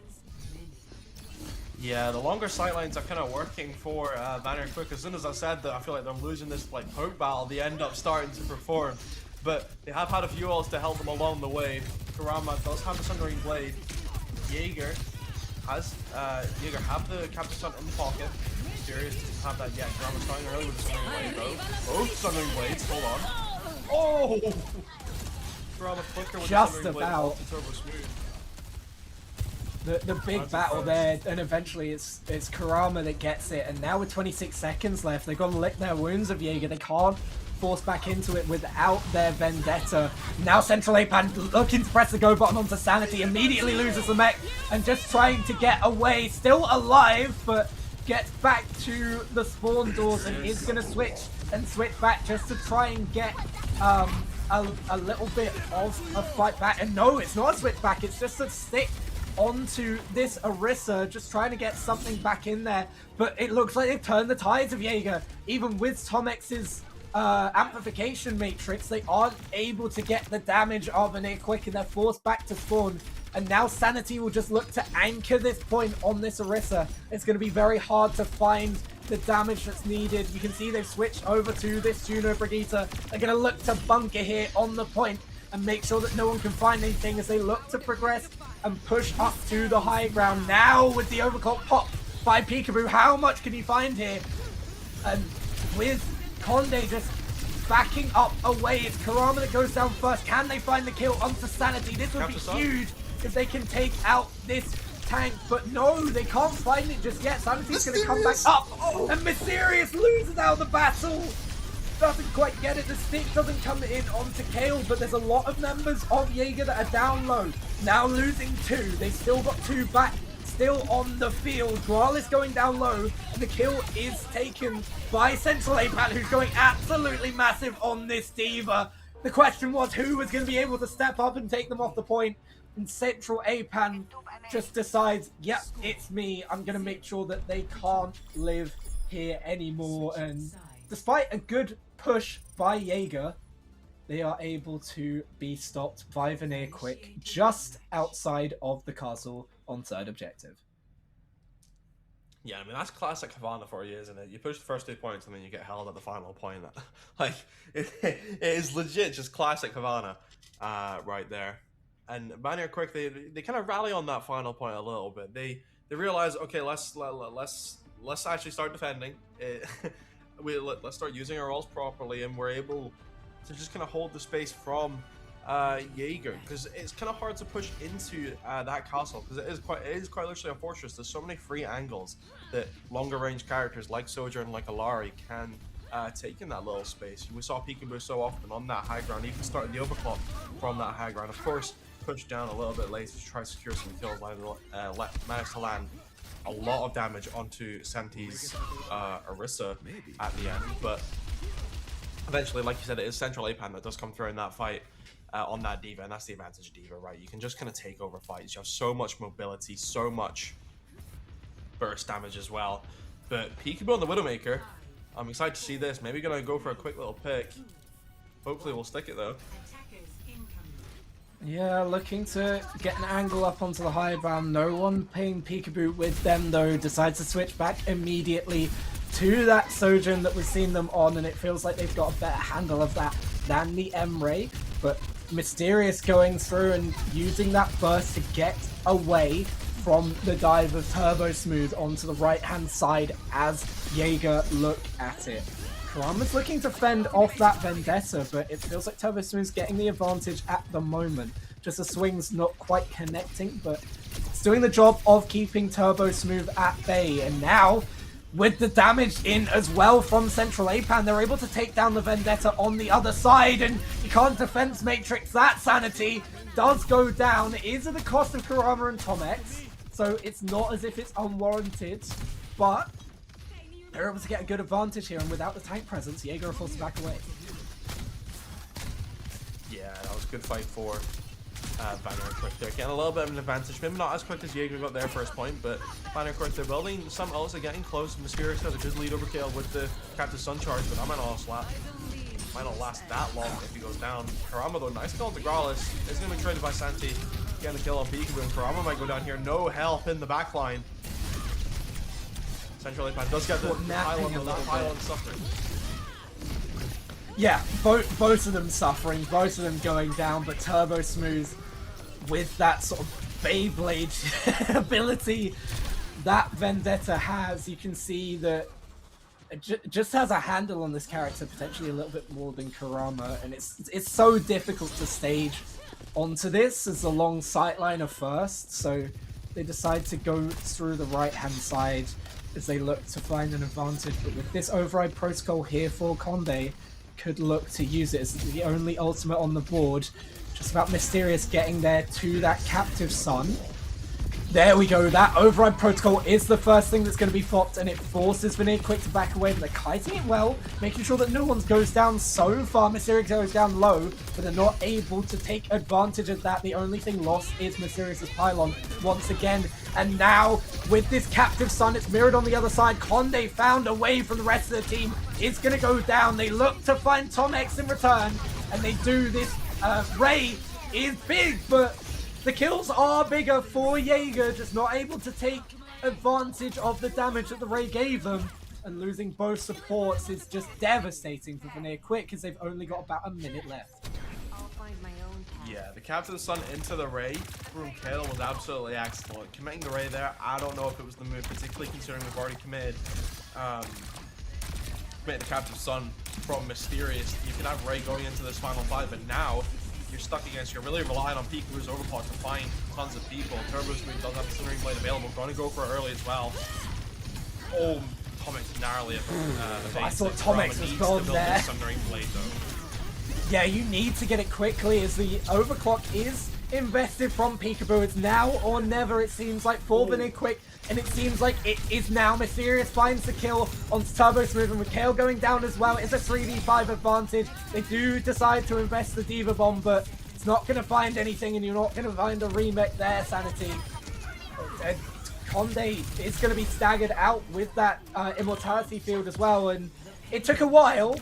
Yeah, the longer sightlines are kind of working for VanirQuick. As soon as I said that I feel like they're losing this like poke battle, they end up starting to perform. But they have had a few ults to help them along the way. Kurama does have the Sundering Blade. Jäger has Jäger have the Captive Sun in the pocket. Mysterious doesn't have that yet. Kurama's starting early with the Sundering Blade though. Both Sundering Blades, hold on. Oh! Kurama flicker with Just the Sundering Blade about. off the Turbo Smooth. The big battle there, and eventually it's Kurama that gets it, and now with 26 seconds left, they've got to lick their wounds of Jäger. They can't force back into it without their Vendetta. Now Central APAN looking to press the go button onto Sanity, immediately loses the mech, and just trying to get away, still alive, but gets back to the spawn doors and is going to switch back just to try and get a little bit of a fight back. And no, it's not a switch back, it's just a stick onto this Orisa, just trying to get something back in there. But it looks like they've turned the tides of Jäger, even with Tomex's amplification matrix, they aren't able to get the damage of VanirQuick and they're forced back to spawn. And now Sanity will just look to anchor this point on this Orisa. It's going to be very hard to find the damage that's needed. You can see they've switched over to this Juno Brigitte. They're going to look to bunker here on the point and make sure that no one can find anything as they look to progress and push up to the high ground. Now with the overclock pop by Peekaboo, how much can he find here? And with Conde just backing up away, it's Kurama that goes down first. Can they find the kill onto Sanity? This would be huge if they can take out this tank, but no, they can't find it just yet. Sanity's going to come back up, and Mysterious loses out of the battle. Doesn't quite get it. The stick doesn't come in onto Kale, but there's a lot of members of Jäger that are down low. Now losing 2. They still got 2 back, still on the field. Graal is going down low, and the kill is taken by Central APAN, who's going absolutely massive on this D.Va. The question was who was going to be able to step up and take them off the point, and Central APAN just decides, yep, it's me. I'm going to make sure that they can't live here anymore. And despite a good push by Jäger, they are able to be stopped by VanirQuick just outside of the castle on third objective. Yeah, I mean, that's classic Havana for you, isn't it? You push the first 2 points and then you get held at the final point. Like, it is legit just classic Havana right there. And VanirQuick, they kind of rally on that final point a little bit. They realize, okay, let's actually start defending. Let's start using our ults properly, and we're able to just kind of hold the space from Jäger, because it's kind of hard to push into that castle, because it is quite literally a fortress. There's so many free angles that longer range characters like Sojourn and like Alari can take in that little space. We saw Peekaboo so often on that high ground, even starting the overclock from that high ground. Of course, pushed down a little bit later to try to secure some kills, managed to land a lot of damage onto Santi's Orisa at the end, but eventually, like you said, it is Central APAN that does come through in that fight on that D.Va, and that's the advantage of D.Va, right? You can just kind of take over fights. You have so much mobility, so much burst damage as well. But Peekaboo on the Widowmaker, I'm excited to see this. Maybe gonna go for a quick little pick. Hopefully we'll stick it though. Yeah, looking to get an angle up onto the high ground. No one paying Peekaboo with them though. Decides to switch back immediately to that Sojourn that we've seen them on, and it feels like they've got a better handle of that than the M-Ray. But Mysterious going through and using that burst to get away from the dive of Turbo Smooth onto the right-hand side as Jäger look at it. Kurama's looking to fend off that Vendetta, but it feels like Turbo Smooth's getting the advantage at the moment. Just the swing's not quite connecting, but it's doing the job of keeping Turbo Smooth at bay. And now, with the damage in as well from Central APAN, they're able to take down the Vendetta on the other side, and you can't defense matrix that. Sanity does go down. It is at the cost of Kurama and Tomex, so it's not as if it's unwarranted, but they're able to get a good advantage here, and without the tank presence, Jäger are forced to back away. Yeah, that was a good fight for VanirQuick there. Getting a little bit of an advantage. Maybe not as quick as Jäger got their first point, but VanirQuick, they're building some ults, they're getting close. Mysterious has a good lead over Kale with the Captain Sun charge, but that might not last that long if he goes down. Kurama though, nice kill onto Growlithe. It's going to be traded by Santi. Getting the kill on Peekaboo, and Kurama might go down here. No help in the backline. Central APAN does get the pylon, though. That pylon suffering. Yeah, both of them suffering, both of them going down, but Turbo Smooth with that sort of Beyblade ability that Vendetta has, you can see that it just has a handle on this character, potentially a little bit more than Kurama, and it's so difficult to stage onto this as the long sightline of first, so they decide to go through the right-hand side as they look to find an advantage. But with this override protocol here for Conde, could look to use it as the only ultimate on the board. Just about Mysterious getting there to that captive Sun. There we go. That override protocol is the first thing that's going to be flopped, and it forces VanirQuick to back away. But they're kiting it well, making sure that no one goes down so far. Mysterious goes down low, but they're not able to take advantage of that. The only thing lost is Mysterious's pylon once again. And now, with this captive sun, it's mirrored on the other side. Conde found away from the rest of the team. It's going to go down. They look to find Tom X in return, and they do this. Ray is big, but the kills are bigger for Jäger, just not able to take advantage of the damage that the Ray gave them. And losing both supports is just devastating for VanirQuick because they've only got about a minute left. I'll find my own path. Yeah, the Captain of the Sun into the Ray from Kale was absolutely excellent. Committing the Ray there, I don't know if it was the move, particularly considering we've already committed the Captain of the Sun from Mysterious. You can have Ray going into this final fight, but now you're stuck against, you're really relying on Peekaboo's overclock to find tons of people. Turbo Smooth does have the Sundering Blade available, going to go for it early as well. Oh, Tomix narrowly I thought Tomix was gone there. Sundering Blade though. Yeah, you need to get it quickly as the overclock is invested from Peekaboo. It's now or never, it seems like, for VanirQuick, and it seems like it is now. Mysterious finds the kill on Turbo Smooth, and with Kale going down as well, it's a 3v5 advantage. They do decide to invest the Diva Bomb, but it's not going to find anything, and you're not going to find a remake there, Sanity. And Conde is going to be staggered out with that Immortality field as well, and it took a while.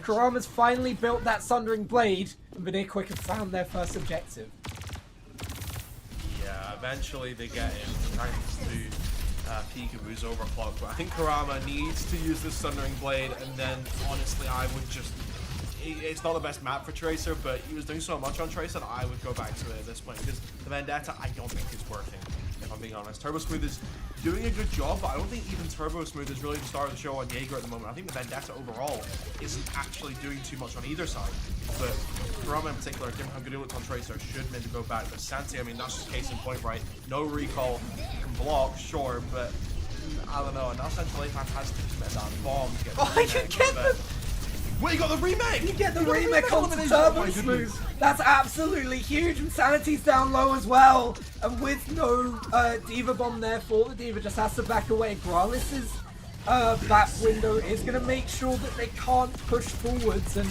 Kurama's finally built that Sundering Blade, and VanirQuick have found their first objective. Yeah, eventually they get in thanks to Peekaboo's overclock, but I think Kurama needs to use this Sundering Blade, and then honestly I would just, it's not the best map for Tracer, but he was doing so much on Tracer that I would go back to it at this point, because the Vendetta I don't think is working, if I'm being honest. Turbo Smooth is doing a good job, but I don't think even Turbo Smooth is really the star of the show on Jäger at the moment. I think the Vendetta overall isn't actually doing too much on either side, but Kurama in particular, given how good he looked on Tracer, should maybe go back. But Santi, I mean, that's just case in point, right? No recall, you can block, sure, but I don't know. And now Central APAC has to commit that bomb to get the I can get them! Wait, you got the remake! You get the remake on the Turbo Smooth. That's absolutely huge, and Sanity's down low as well. And with no Diva Bomb there for the Diva, just has to back away. Gralis's back window is going to make sure that they can't push forwards, and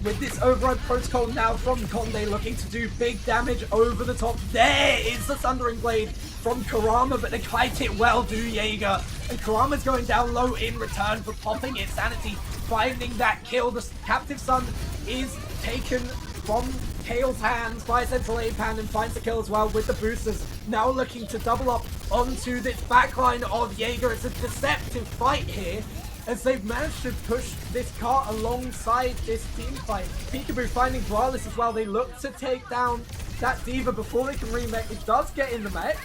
with this override protocol now from Conde looking to do big damage over the top. There is the Thundering Blade from Kurama, but they kite it well, do Jäger. And Kurama's going down low in return for popping it. Sanity finding that kill. The Captive Sun is taken from Kale's hands by Central APAN and finds the kill as well with the boosters. Now looking to double up onto this backline of Jäger. It's a deceptive fight here, as they've managed to push this cart alongside this team fight. Peekaboo finding Gralis as well. They look to take down that Diva before they can remake. It does get in the mech.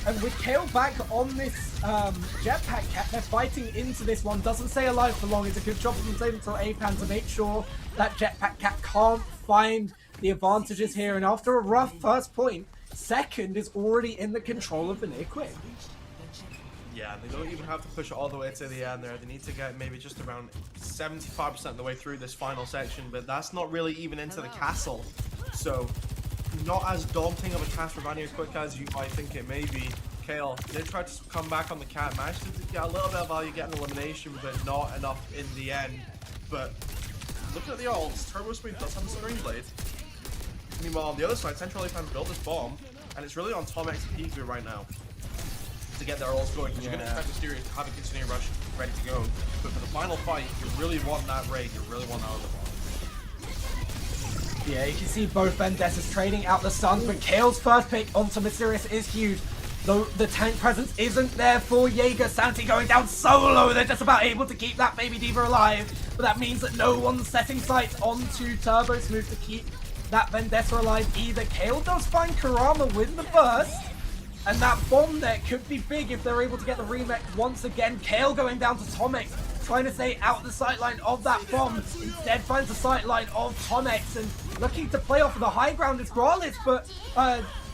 And with Kale back on this jetpack cap, they're fighting into this one. Doesn't stay alive for long. It's a good job from Central APAN to make sure that jetpack cap can't find the advantages here. And after a rough first point, second is already in the control of VanirQuick. Yeah, they don't even have to push it all the way to the end there. They need to get maybe just around 75% of the way through this final section, but that's not really even into the castle. So, not as daunting of a task for VanirQuick as you might think it may be. Kale did try to come back on the cat, managed to get a little bit of value, get an elimination, but not enough in the end. But looking at the ults, Turbo Smooth does have a Sundering Blade. Meanwhile, on the other side, Central APAN built this bomb, and it's really on Tom X and Peekaboo right now to get their ults going. Because you're going to expect Mysterious to have a continuing rush ready to go. But for the final fight, you really want that raid, you really want that other bomb. Yeah, you can see both Vendettas trading out the stuns, but Kale's first pick onto Mysterious is huge. Though the tank presence isn't there for Jäger. Santi going down solo. They're just about able to keep that baby Diva alive. But that means that no one's setting sights onto Turbo Smooth to keep that Vendetta alive either. Kale does find Kurama with the burst. And that bomb there could be big if they're able to get the remake once again. Kale going down to Tomex, trying to stay out the sightline of that bomb. Instead finds the sightline of Tomex and looking to play off of the high ground is Gralis, but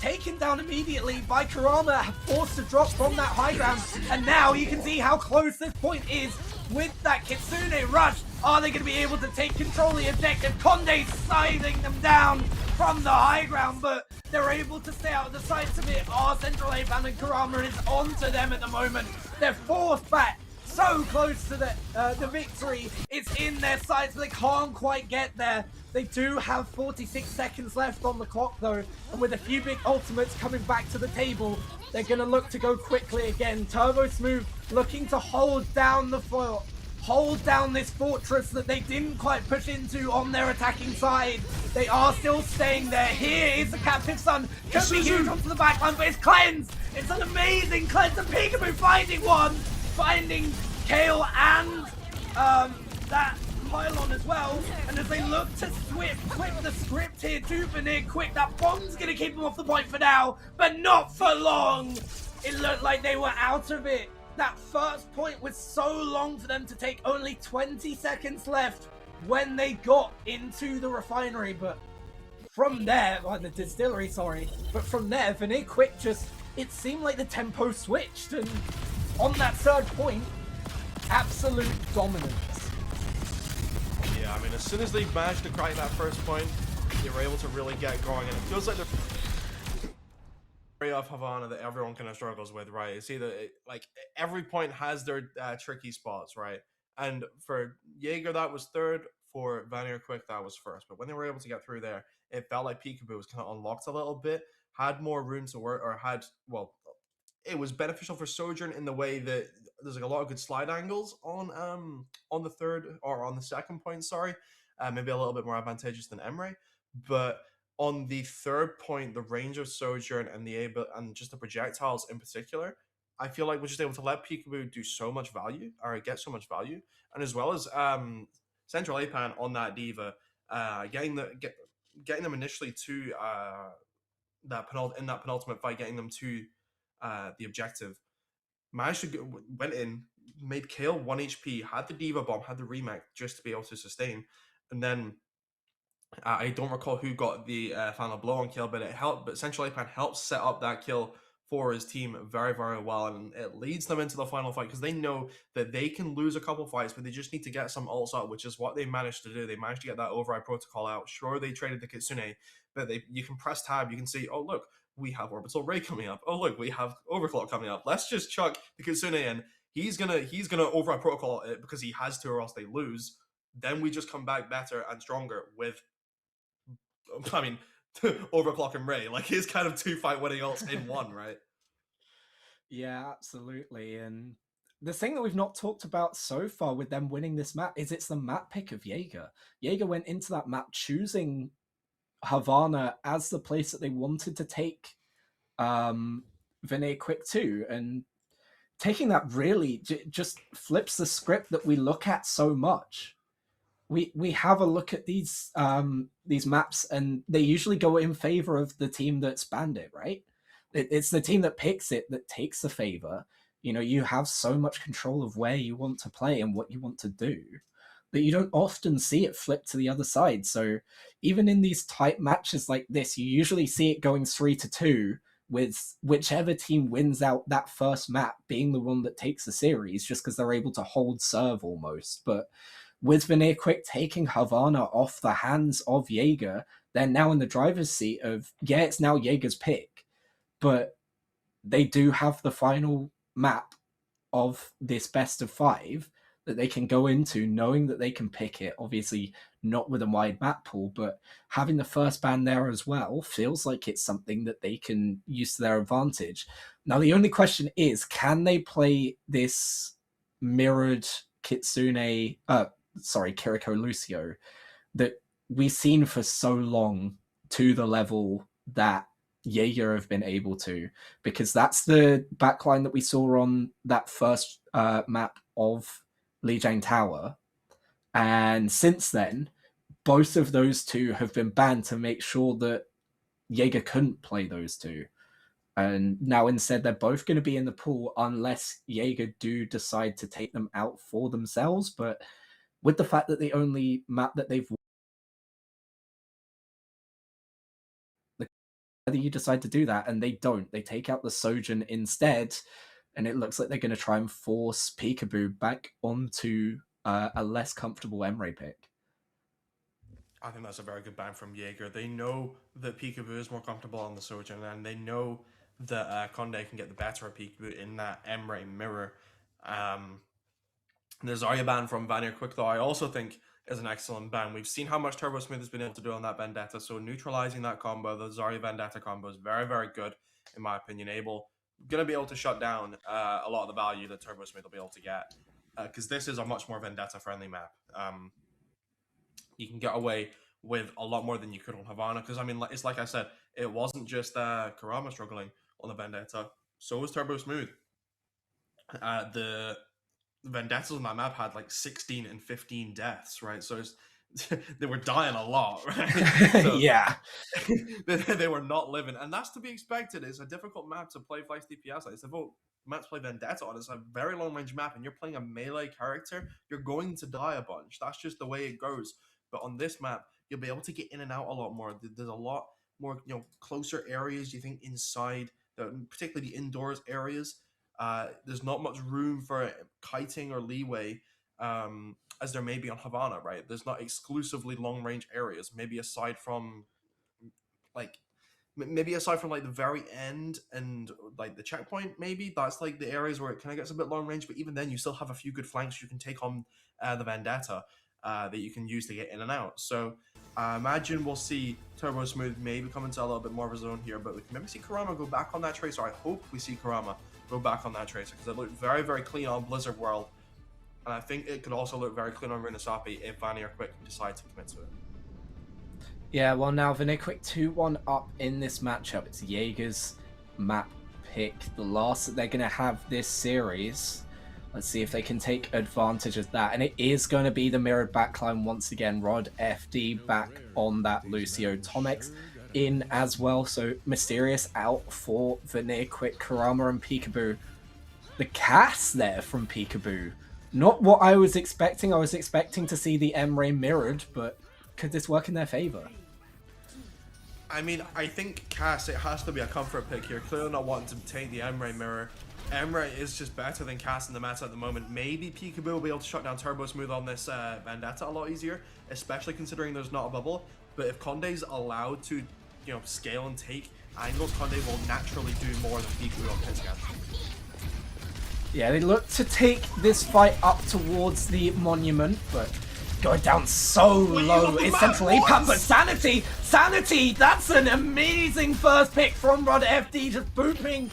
taken down immediately by Kurama, forced to drop from that high ground. And now you can see how close this point is with that Kitsune rush. Are they going to be able to take control of the objective? Conde scything them down from the high ground, but They're able to stay out of the sights of it. Central A-Ban and Kurama is onto them at the moment. They're forced back. So close to the victory. It's in their sights, but they can't quite get there. They do have 46 seconds left on the clock, though, and with a few big ultimates coming back to the table, they're going to look to go quickly again. Turbo Smooth looking to hold down the fort, hold down this fortress that they didn't quite push into on their attacking side. They are still staying there. Here is the Captive Sun. Could be huge onto the backline, but it's cleansed. It's an amazing cleanse. And Peekaboo finding one. Finding Kale and that pylon as well. And as they look to flip the script here to VanirQuick, that bomb's going to keep them off the point for now, but not for long. It looked like they were out of it. That first point was so long for them to take, only 20 seconds left when they got into the refinery. But from there, the distillery, sorry. But from there, VanirQuick just, it seemed like the tempo switched, and on that third point, absolute dominance. Yeah, I mean, as soon as they managed to crack that first point, they were able to really get going, and it feels like they're of Havana that everyone kind of struggles with, right? It's either like every point has their tricky spots, right? And for Jäger, that was third. For VanirQuick, that was first. But when they were able to get through there, it felt like Peekaboo was kind of unlocked a little bit, had more room to work, or had, well, it was beneficial for Sojourn in the way that there's like a lot of good slide angles on the third or on the second point, sorry. Maybe a little bit more advantageous than Emre. But on the third point, the range of Sojourn and and just the projectiles in particular, I feel like we're just able to let Peekaboo do so much value, or get so much value, and as well as Central A-Pan on that Diva, getting them initially to that penultimate fight, getting them to the objective. Managed to went in, made Kale 1 HP, had the Diva Bomb, had the remake just to be able to sustain, and then I don't recall who got the final blow on Kale, but it helped. But Central A-Pan helped set up that kill for his team very, very well, and it leads them into the final fight because they know that they can lose a couple fights, but they just need to get some ults out, which is what they managed to do. They managed to get that override protocol out. Sure, they traded the Kitsune, but you can press tab, you can see, oh look, we have Orbital Ray coming up. Oh look, we have Overclock coming up. Let's just chuck the Kitsune in. He's gonna override protocol it because he has to, or else they lose. Then we just come back better and stronger with, I mean, Overclock and Ray, like his kind of 2 fight winning ults in one, right? Yeah, absolutely. And the thing that we've not talked about so far with them winning this map is it's the map pick of Jäger. Jäger went into that map choosing Havana as the place that they wanted to take VanirQuick to, and taking that really just flips the script that we look at so much. We have a look at these maps, and they usually go in favor of the team that's banned it, right? It's the team that picks it that takes the favor. You know, you have so much control of where you want to play and what you want to do that you don't often see it flip to the other side. So even in these tight matches like this, you usually see it going 3-2, with whichever team wins out that first map being the one that takes the series, just because they're able to hold serve almost. But with VanirQuick taking Havana off the hands of Jäger, they're now in the driver's seat of, yeah, it's now Jäger's pick, but they do have the final map of this best of 5 that they can go into knowing that they can pick it. Obviously not with a wide map pool, but having the first ban there as well feels like it's something that they can use to their advantage. Now the only question is, can they play this mirrored Kiriko Lucio that we've seen for so long to the level that Jäger have been able to? Because that's the backline that we saw on that first map of Lijiang Tower, and since then both of those two have been banned to make sure that Jäger couldn't play those two, and now instead they're both going to be in the pool unless Jäger do decide to take them out for themselves. But with the fact that the only map that they've, whether you decide to do that, and they don't, they take out the Sojourn instead, and it looks like they're going to try and force Peekaboo back onto a less comfortable Emre pick. I think that's a very good ban from Jäger. They know that Peekaboo is more comfortable on the Sojourn, and they know that Conde can get the better of Peekaboo in that Emre mirror. The Zarya ban from VanirQuick, though, I also think is an excellent ban. We've seen how much Turbo Smooth has been able to do on that Vendetta, so neutralizing that combo, the Zarya Vendetta combo, is very, very good, in my opinion. Going to be able to shut down a lot of the value that Turbo Smooth will be able to get, because this is a much more Vendetta-friendly map. You can get away with a lot more than you could on Havana, because, I mean, it's like I said, it wasn't just Karama struggling on the Vendetta, so was Turbo Smooth. The Vendettas on that map had like 16 and 15 deaths, right? So they were dying a lot, right? So Yeah. they were not living, and that's to be expected. It's a difficult map to play Flex DPS. It's a difficult map to play Vendetta on. It's a very long range map, and you're playing a melee character. You're going to die a bunch. That's just the way it goes. But on this map, you'll be able to get in and out a lot more. There's a lot more, closer areas. You think inside, particularly the indoors areas. There's not much room for kiting or leeway, as there may be on Havana, right? There's not exclusively long range areas. Maybe aside from like the very end and like the checkpoint, maybe that's like the areas where it kind of gets a bit long range. But even then, you still have a few good flanks you can take on the Vendetta that you can use to get in and out. So I imagine we'll see Turbo Smooth maybe come into a little bit more of a zone here, but we can maybe see Karama go back on that tracer. I hope we see Karama go back on that tracer, because it looked very, very clean on Blizzard World, and I think it could also look very clean on Runasapi if VanirQuick decide to commit to it. Yeah, well, now VanirQuick 2-1 up in this matchup. It's Jäger's map pick, the last that they're going to have this series. Let's see if they can take advantage of that. And it is going to be the mirrored backline once again. Rod FD back on that Lucio. Tomex in as well. So Mysterious out for VanirQuick, Karama and Peekaboo. The cast there from Peekaboo. Not what I was expecting. I was expecting to see the Emre mirrored, but could this work in their favor? I mean, I think Cass, it has to be a comfort pick here. Clearly not wanting to take the Emre mirror. Emre is just better than Cass in the meta at the moment. Maybe Peekaboo will be able to shut down Turbo Smooth on this Vendetta a lot easier, especially considering there's not a bubble. But if Conde's allowed to, scale and take angles, Conde will naturally do more than Peekaboo on hit scan. Yeah, they look to take this fight up towards the monument, but going down so low. It's Central APAM, but Sanity, that's an amazing first pick from Rod FD, just booping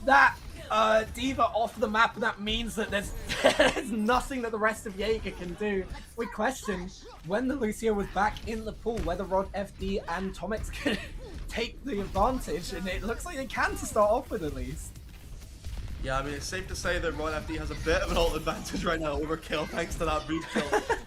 that Diva off the map, and that means that there's nothing that the rest of Jäger can do. We question, when the Lucio was back in the pool, whether Rod FD and Tomex can take the advantage, and it looks like they can to start off with at least. Yeah, I mean, it's safe to say that Rod FD has a bit of an ult advantage right now over Kill, thanks to that boost kill.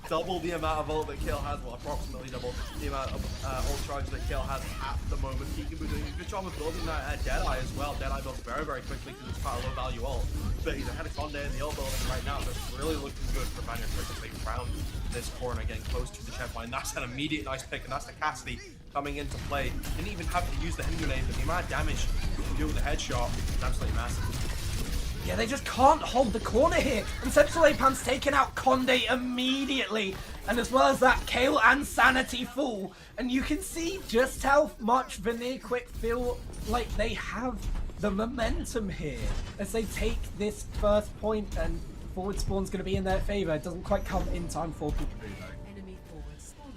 Double the amount of ult that Kill has, well, approximately double the amount of ult charge that Kill has at the moment. Peekaboo doing a good job of building that Deadeye as well. Deadeye builds very, very quickly because it's quite a low value ult. But he's ahead of Conde in the ult building right now. That's really looking good for VanirQuick as they round this corner, getting close to the checkpoint. That's an immediate nice pick, and that's the Cassidy coming into play. Didn't even have to use the Hindu name, but the amount of damage you can do with the headshot is absolutely massive. Yeah, they just can't hold the corner here. And Central APAM's taken out Conde immediately. And as well as that, Kale and Sanity fall. And you can see just how much VanirQuick feel like they have the momentum here as they take this first point, and forward spawn's going to be in their favor. It doesn't quite come in time for Peekaboo though. Enemy forward spawn.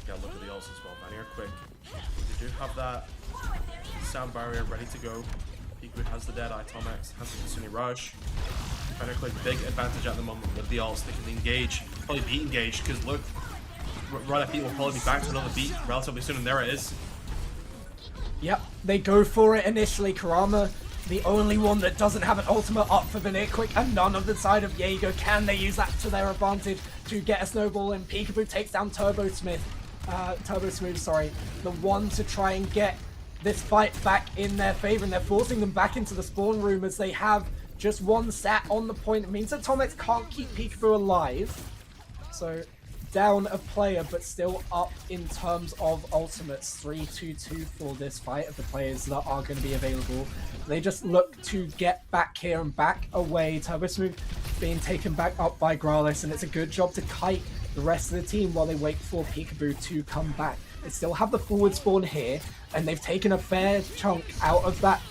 Yeah, look at the ults as well. VanirQuick, they do have that sound barrier ready to go. Peekaboo has the Deadeye, Tomex has the Kasuni Rush. VanirQuick, big advantage at the moment with the ults. They can engage, probably beat engage, because look, Rod FD will probably be back to another beat relatively soon, and there it is. Yep, they go for it initially. Karama, the only one that doesn't have an ultimate up for VanirQuick, and none of the side of Jäger. Can they use that to their advantage to get a snowball? And Peekaboo takes down Turbo Smooth, the one to try and get this fight back in their favor, and they're forcing them back into the spawn room as they have just one sat on the point. It means that Tomex can't keep Peekaboo alive. So down a player, but still up in terms of ultimates. 3-2-2 for this fight of the players that are going to be available. They just look to get back here and back away. Turbo Smooth being taken back up by Gralis, and it's a good job to kite the rest of the team while they wait for Peekaboo to come back. They still have the forward spawn here, and they've taken a fair chunk out of that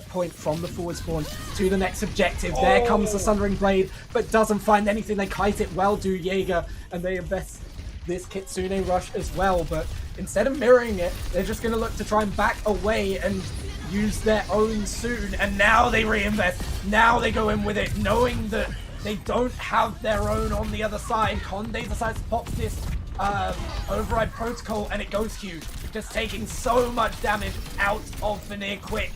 point from the forward spawn to the next objective. There comes the Sundering Blade, but doesn't find anything. They kite it well, do Jäger, and they invest this Kitsune rush as well, but instead of mirroring it, they're just going to look to try and back away and use their own soon, and now they reinvest. Now they go in with it, knowing that they don't have their own on the other side. Conde decides to pop this override protocol, and it goes huge, just taking so much damage out of VanirQuick.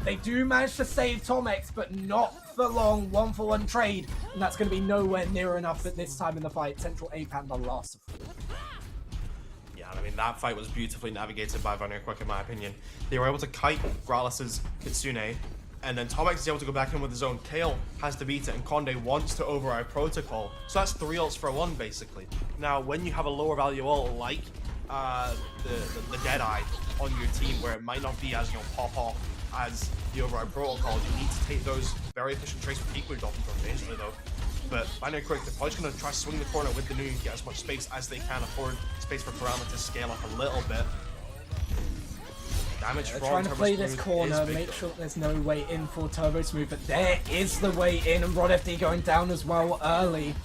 They do manage to save Tomex, but not for long. 1-for-1 trade, and that's going to be nowhere near enough at this time in the fight. Central APAN, the last of four. Yeah, I mean, that fight was beautifully navigated by VanirQuick, in my opinion. They were able to kite Gralis's Kitsune, and then Tomex is able to go back in with his own. Kale has to beat it, and Conde wants to override protocol. So that's 3 ults for 1, basically. Now, when you have a lower value ult like the Deadeye on your team, where it might not be as, pop off as the override protocol, you need to take those very efficient trades for Peekaboo off eventually, though. But VanirQuick, they're probably just going to try to swing the corner with the new and get as much space as they can afford. Space for Karama to scale up a little bit. Damage from trying to play this corner, make sure there's no way in for Turbo Smooth, but there is the way in, and Rod FD going down as well early.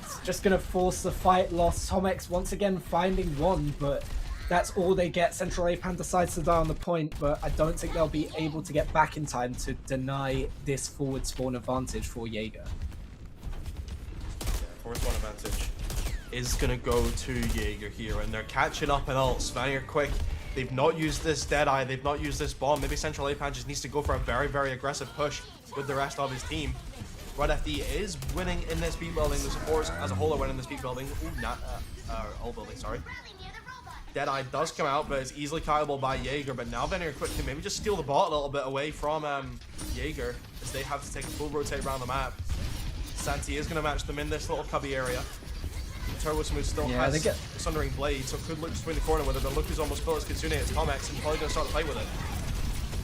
It's just going to force the fight loss. Tomex once again finding one, but that's all they get. Central APAN decides to die on the point, but I don't think they'll be able to get back in time to deny this forward spawn advantage for Jäger. Forward spawn advantage is going to go to Jäger here, and they're catching up in ults. VanirQuick, they've not used this Deadeye, they've not used this bomb. Maybe Central APAN just needs to go for a very, very aggressive push with the rest of his team. Red FD is winning in this beat building. The supports as a whole are winning this beat building. Ooh, not all building, sorry. Deadeye does come out, but it's easily kiteable by Jäger. But now VanirQuick can maybe just steal the bot a little bit away from Jäger, as they have to take a full rotate around the map. Santi is going to match them in this little cubby area. Turbo Smooth still has the Sundering Blade, so could look to swing the corner with it, but look who's almost built as Kitsune. It's Tomex, and probably going to start the fight with it.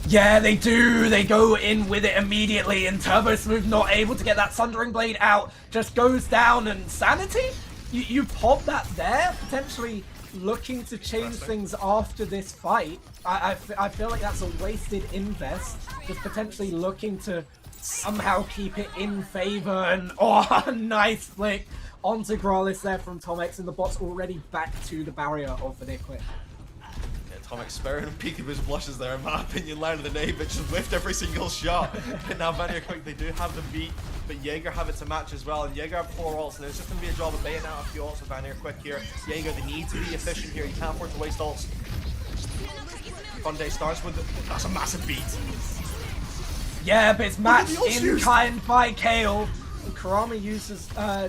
Yeah, they do. They go in with it immediately, and Turbo Smooth not able to get that Sundering Blade out. Just goes down, and Sanity? You pop that there, potentially looking to change things after this fight. I feel like that's a wasted invest, just potentially looking to somehow keep it in favor, and nice flick onto Gralis there from Tomex, and the bot's already back to the barrier of VanirQuick. Yeah, Tomex sparing Peekaboo's blushes there, in my opinion, landed the nade, but just whiffed every single shot. And now VanirQuick, they do have the beat, but Jäger have it to match as well, and Jäger have 4 ults, and it's just going to be a job of baiting out a few ults with VanirQuick here. Jäger, they need to be efficient here, you can't afford to waste ults. Conde starts with that's a massive beat. Yeah, but it's matched in kind by Kale. And Karama uses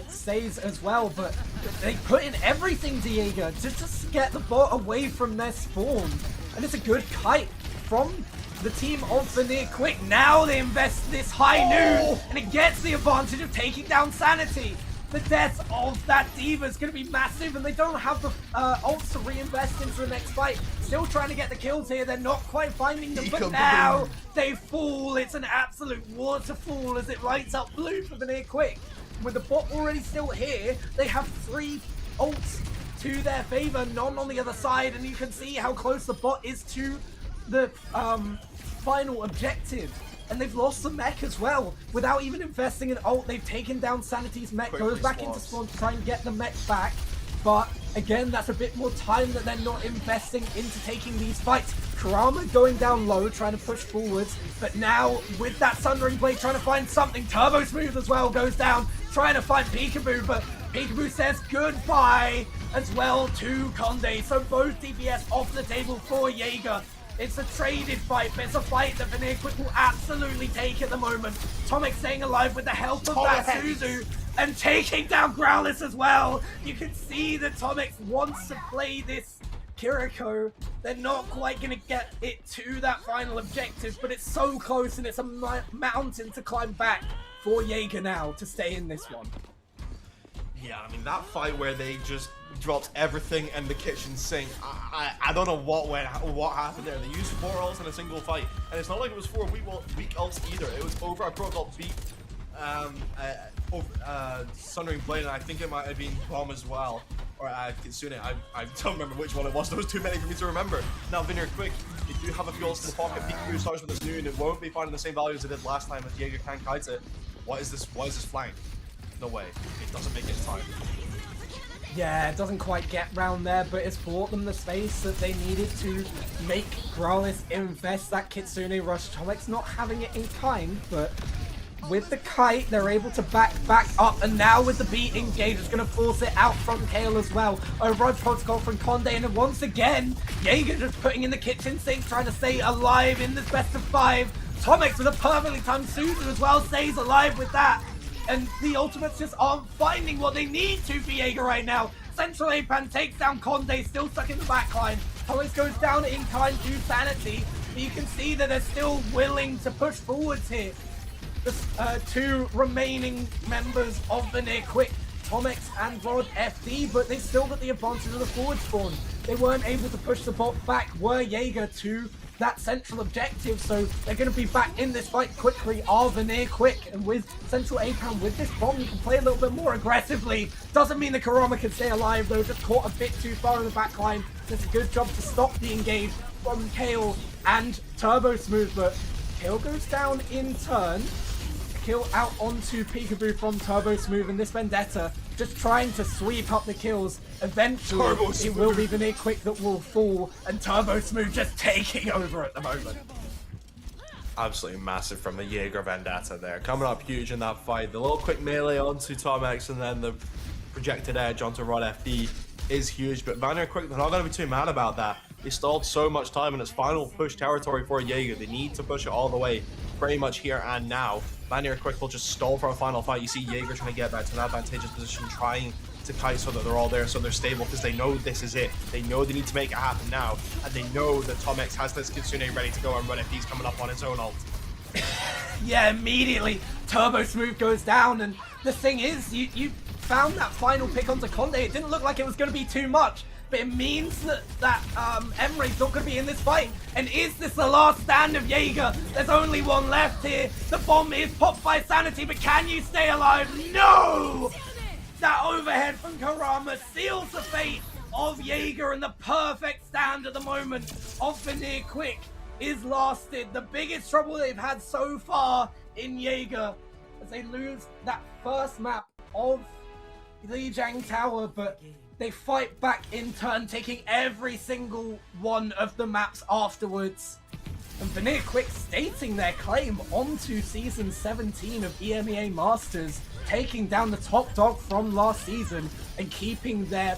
stays as well, but they put in everything to Jäger just to get the bot away from their spawn. And it's a good kite from the team of VanirQuick. Now they invest this high noon, and it gets the advantage of taking down Sanity. The death of that Diva is going to be massive, and they don't have the ults to reinvest into the next fight. Still trying to get the kills here. They're not quite finding them, but now they fall. It's an absolute waterfall as it lights up blue for VanirQuick. With the bot already still here, they have 3 ults to their favor, none on the other side, and you can see how close the bot is to the final objective. And they've lost the mech as well. Without even investing in ult, they've taken down Sanity's mech, goes back into spawn to try and get the mech back. But again, that's a bit more time that they're not investing into taking these fights. Karama going down low, trying to push forwards. But now, with that Sundering Blade, trying to find something. Turbo Smooth as well goes down, trying to find Peekaboo, but Peekaboo says goodbye as well to Conde. So both DPS off the table for Jäger. It's a traded fight, but it's a fight that VanirQuick will absolutely take at the moment. Tomex staying alive with the help of that Suzu and taking down Growlithe as well. You can see that Tomex wants to play this Kiriko. They're not quite going to get it to that final objective, but it's so close, and it's a mountain to climb back for Jäger now to stay in this one. Yeah, I mean, that fight where they just dropped everything in the kitchen sink, I don't know what happened there. They used 4 ults in a single fight, and it's not like it was 4 weak ults either. It was over a protocol beat Sundering Blade, and I think it might have been Bomb as well, or Kitsune. I don't remember which one it was. There was too many for me to remember. Now, VanirQuick, you do have a few ults in the pocket. Pikachu starts with this new, and it won't be finding the same value as it did last time if Jäger can't kite it. What is this? What is this flank? No way. It doesn't make it in time. Yeah, it doesn't quite get round there, but it's bought them the space that they needed to make Gralis invest that Kitsune rush. Tomek's not having it in kind, but with the kite, they're able to back up, and now with the beat engage, it's going to force it out from Kale as well. Override protocol from Conde, and then once again, Jäger just putting in the kitchen sink, trying to stay alive in this best of 5. Tomex with a perfectly timed Suzu as well, stays alive with that. And the ultimates just aren't finding what they need to for Jäger right now. Central Apan takes down Conde, still stuck in the backline. Tomex goes down in kind to Sanity, but you can see that they're still willing to push forwards here. The two remaining members of VanirQuick, Tomex and Rod FD, but they still got the advantage of the forward spawn. They weren't able to push the bot back, were Jäger to that central objective, so they're going to be back in this fight quickly. Are VanirQuick, and with Central Apan, with this bomb, you can play a little bit more aggressively. Doesn't mean the Kurama can stay alive though, just caught a bit too far in the backline. Does a good job to stop the engage from Kale and Turbo Smooth, but Kale goes down in turn. Kill out onto Peekaboo from Turbo Smooth, and this Vendetta just trying to sweep up the kills. Eventually, it will be VanirQuick that will fall, and Turbo Smooth just taking over at the moment. Absolutely massive from the Jäger Vendetta there. Coming up huge in that fight. The little quick melee onto Tomex, and then the projected edge onto Rod FD is huge, but VanirQuick, they're not going to be too mad about that. They stalled so much time in its final push territory for Jäger. They need to push it all the way, pretty much here and now. VanirQuick will just stall for a final fight. You see Jäger trying to get back to an advantageous position, trying to kite so that they're all there, so they're stable, because they know this is it. They know they need to make it happen now, and they know that Tomex has this Kitsune ready to go, and Rod FD's coming up on his own ult. Yeah, immediately Turbo Smooth goes down, and the thing is, you found that final pick onto Conde. It didn't look like it was going to be too much, but it means that Emre's not going to be in this fight. And is this the last stand of Jäger? There's only one left here. The bomb is popped by Sanity, but can you stay alive? No! That overhead from Kurama seals the fate of Jäger, and the perfect stand at the moment of VanirQuick is lasted. The biggest trouble they've had so far in Jäger as they lose that first map of Lijiang Tower, but they fight back in turn, taking every single one of the maps afterwards. And VanirQuick stating their claim onto Season 17 of EMEA Masters, taking down the top dog from last season and keeping their...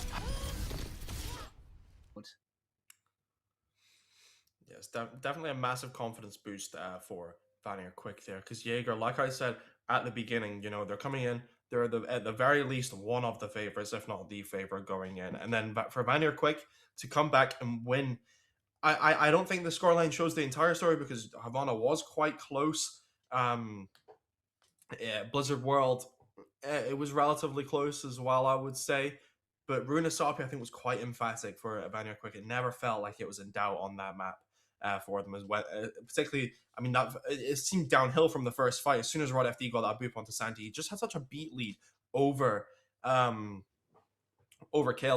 Yes, definitely a massive confidence boost for VanirQuick there, because Jäger, like I said at the beginning, you know, they're coming in, they're at the very least one of the favorites, if not the favorite going in. And then for VanirQuick to come back and win, I don't think the scoreline shows the entire story, because Havana was quite close. Blizzard World, it was relatively close as well, I would say. But Runa Sapi, I think, was quite emphatic for VanirQuick. It never felt like it was in doubt on that map for them as well. Particularly, I mean, it seemed downhill from the first fight. As soon as Rod FD got that boop onto Santi, he just had such a beat lead over Kale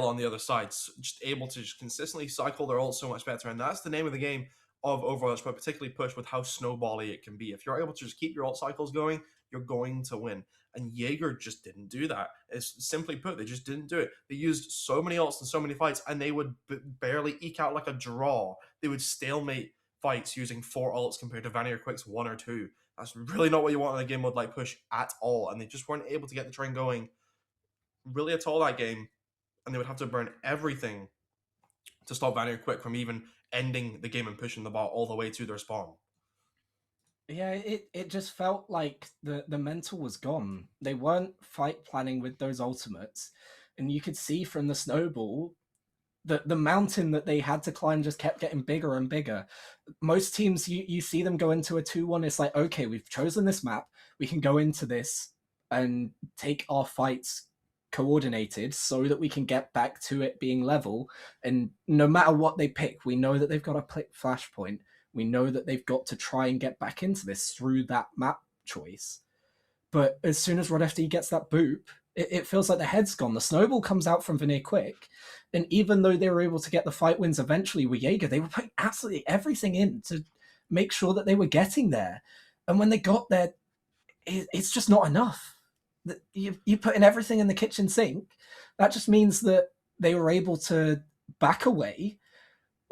on the other side, just able to just consistently cycle their ult so much better. And that's the name of the game of Overwatch, but particularly push with how snowbally it can be. If you're able to just keep your ult cycles going, you're going to win. And Jäger just didn't do that. It's simply put, they just didn't do it. They used so many ults in so many fights, and they would barely eke out like a draw. They would stalemate fights using 4 ults compared to VanirQuick's 1 or 2. That's really not what you want in a game mode like push at all. And they just weren't able to get the train going really at all that game. And they would have to burn everything to stop VanirQuick from even ending the game and pushing the ball all the way to their spawn. Yeah, it just felt like the mental was gone. They weren't fight planning with those ultimates. And you could see from the snowball that the mountain that they had to climb just kept getting bigger and bigger. Most teams, you see them go into a 2-1, it's like, okay, we've chosen this map, we can go into this and take our fights coordinated so that we can get back to it being level. And no matter what they pick, we know that they've got a flashpoint. We know that they've got to try and get back into this through that map choice. But as soon as Rod FD gets that boop, it feels like the head's gone. The snowball comes out from VanirQuick, and even though they were able to get the fight wins eventually with Jäger, they were putting absolutely everything in to make sure that they were getting there. And when they got there, it's just not enough. You put in everything in the kitchen sink. That just means that they were able to back away.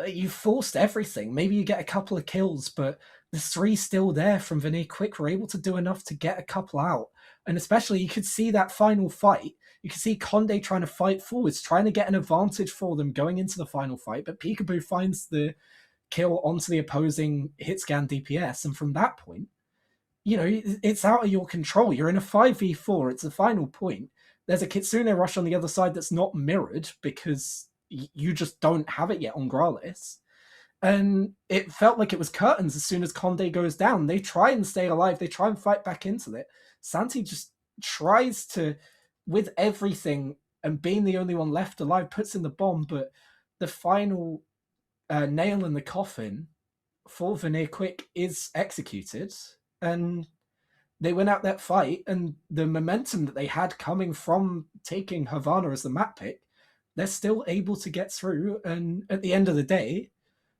You forced everything. Maybe you get a couple of kills, but the three still there from VanirQuick were able to do enough to get a couple out. And especially you could see that final fight. You could see Conde trying to fight forwards, trying to get an advantage for them going into the final fight. But Peekaboo finds the kill onto the opposing hit scan DPS. And from that point, it's out of your control. You're in a 5v4. It's the final point. There's a Kitsune rush on the other side that's not mirrored because you just don't have it yet on Gralis. And it felt like it was curtains as soon as Conde goes down. They try and stay alive. They try and fight back into it. Santi just tries to, with everything, and being the only one left alive, puts in the bomb. But the final nail in the coffin for VanirQuick is executed. And they went out that fight, and the momentum that they had coming from taking Havana as the map pick, they're still able to get through. And at the end of the day,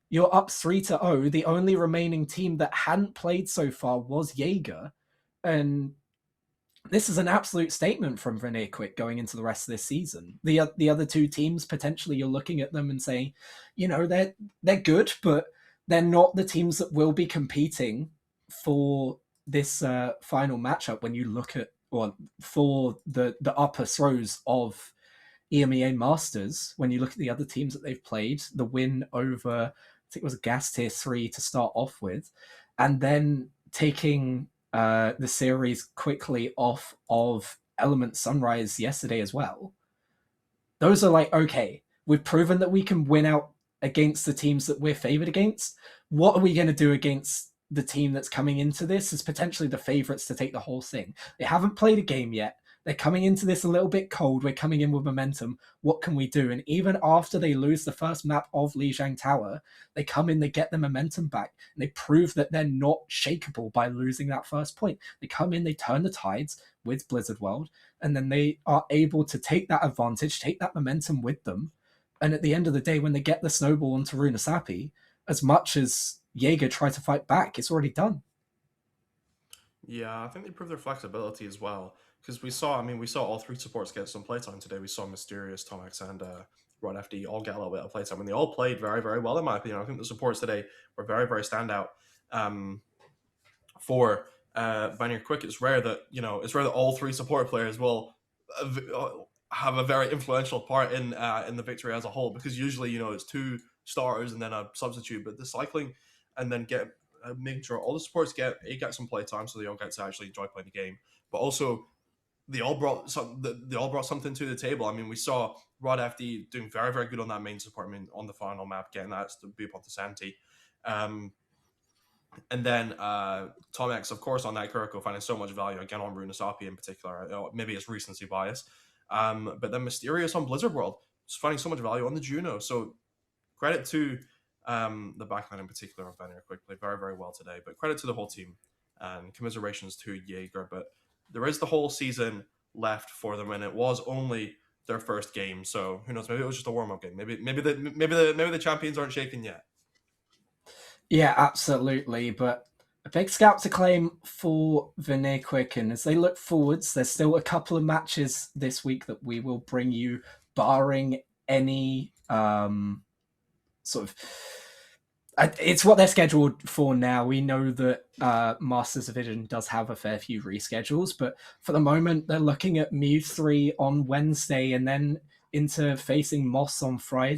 you're up 3-0. The only remaining team that hadn't played so far was Jäger. And this is an absolute statement from VanirQuick going into the rest of this season. The other two teams, potentially you're looking at them and saying, they're good, but they're not the teams that will be competing for this final matchup when you look at, or for the upper throws of EMEA Masters. When you look at the other teams that they've played, the win over, I think it was Gas Tier 3 to start off with, and then taking the series quickly off of Element Sunrise yesterday as well. Those are like, okay, we've proven that we can win out against the teams that we're favored against. What are we going to do against the team that's coming into this as potentially the favorites to take the whole thing? They haven't played a game yet. They're coming into this a little bit cold. We're coming in with momentum. What can we do? And even after they lose the first map of Lijiang Tower, they come in, they get the momentum back, and they prove that they're not shakeable by losing that first point. They come in, they turn the tides with Blizzard World, and then they are able to take that advantage, take that momentum with them. And at the end of the day, when they get the snowball onto Runasapi, as much as Jäger try to fight back, it's already done. Yeah, I think they proved their flexibility as well. Because we saw all three supports get some playtime today. We saw Mysterious, Tomex, and Rod FD all get a little bit of playtime, and they all played very, very well, in my opinion. I think the supports today were very, very standout. For VanirQuick, it's rare that all three support players will have a very influential part in the victory as a whole. Because usually, it's two starters and then a substitute, but the cycling and then making sure all the supports get some playtime, so they all get to actually enjoy playing the game, but also they all brought something to the table. I mean, we saw Rod FD doing very, very good on that main support, on the final map, getting that to boop onto Santi. And then Tomex, of course, on that Kuroko, finding so much value, again, on Runasapi in particular. Maybe it's recency bias. But then Mysterious on Blizzard World, just finding so much value on the Juno. So credit to the backline in particular of VanirQuick, played very, very well today. But credit to the whole team, and commiserations to Jäger. But there is the whole season left for them, and it was only their first game. So who knows? Maybe it was just a warm-up game. Maybe the champions aren't shaken yet. Yeah, absolutely. But a big scalp to claim for VanirQuick, and as they look forwards, there's still a couple of matches this week that we will bring you, barring any sort of. It's what they're scheduled for now. We know that Masters Division does have a fair few reschedules, but for the moment, they're looking at Mew 3 on Wednesday and then into facing Moss on Friday.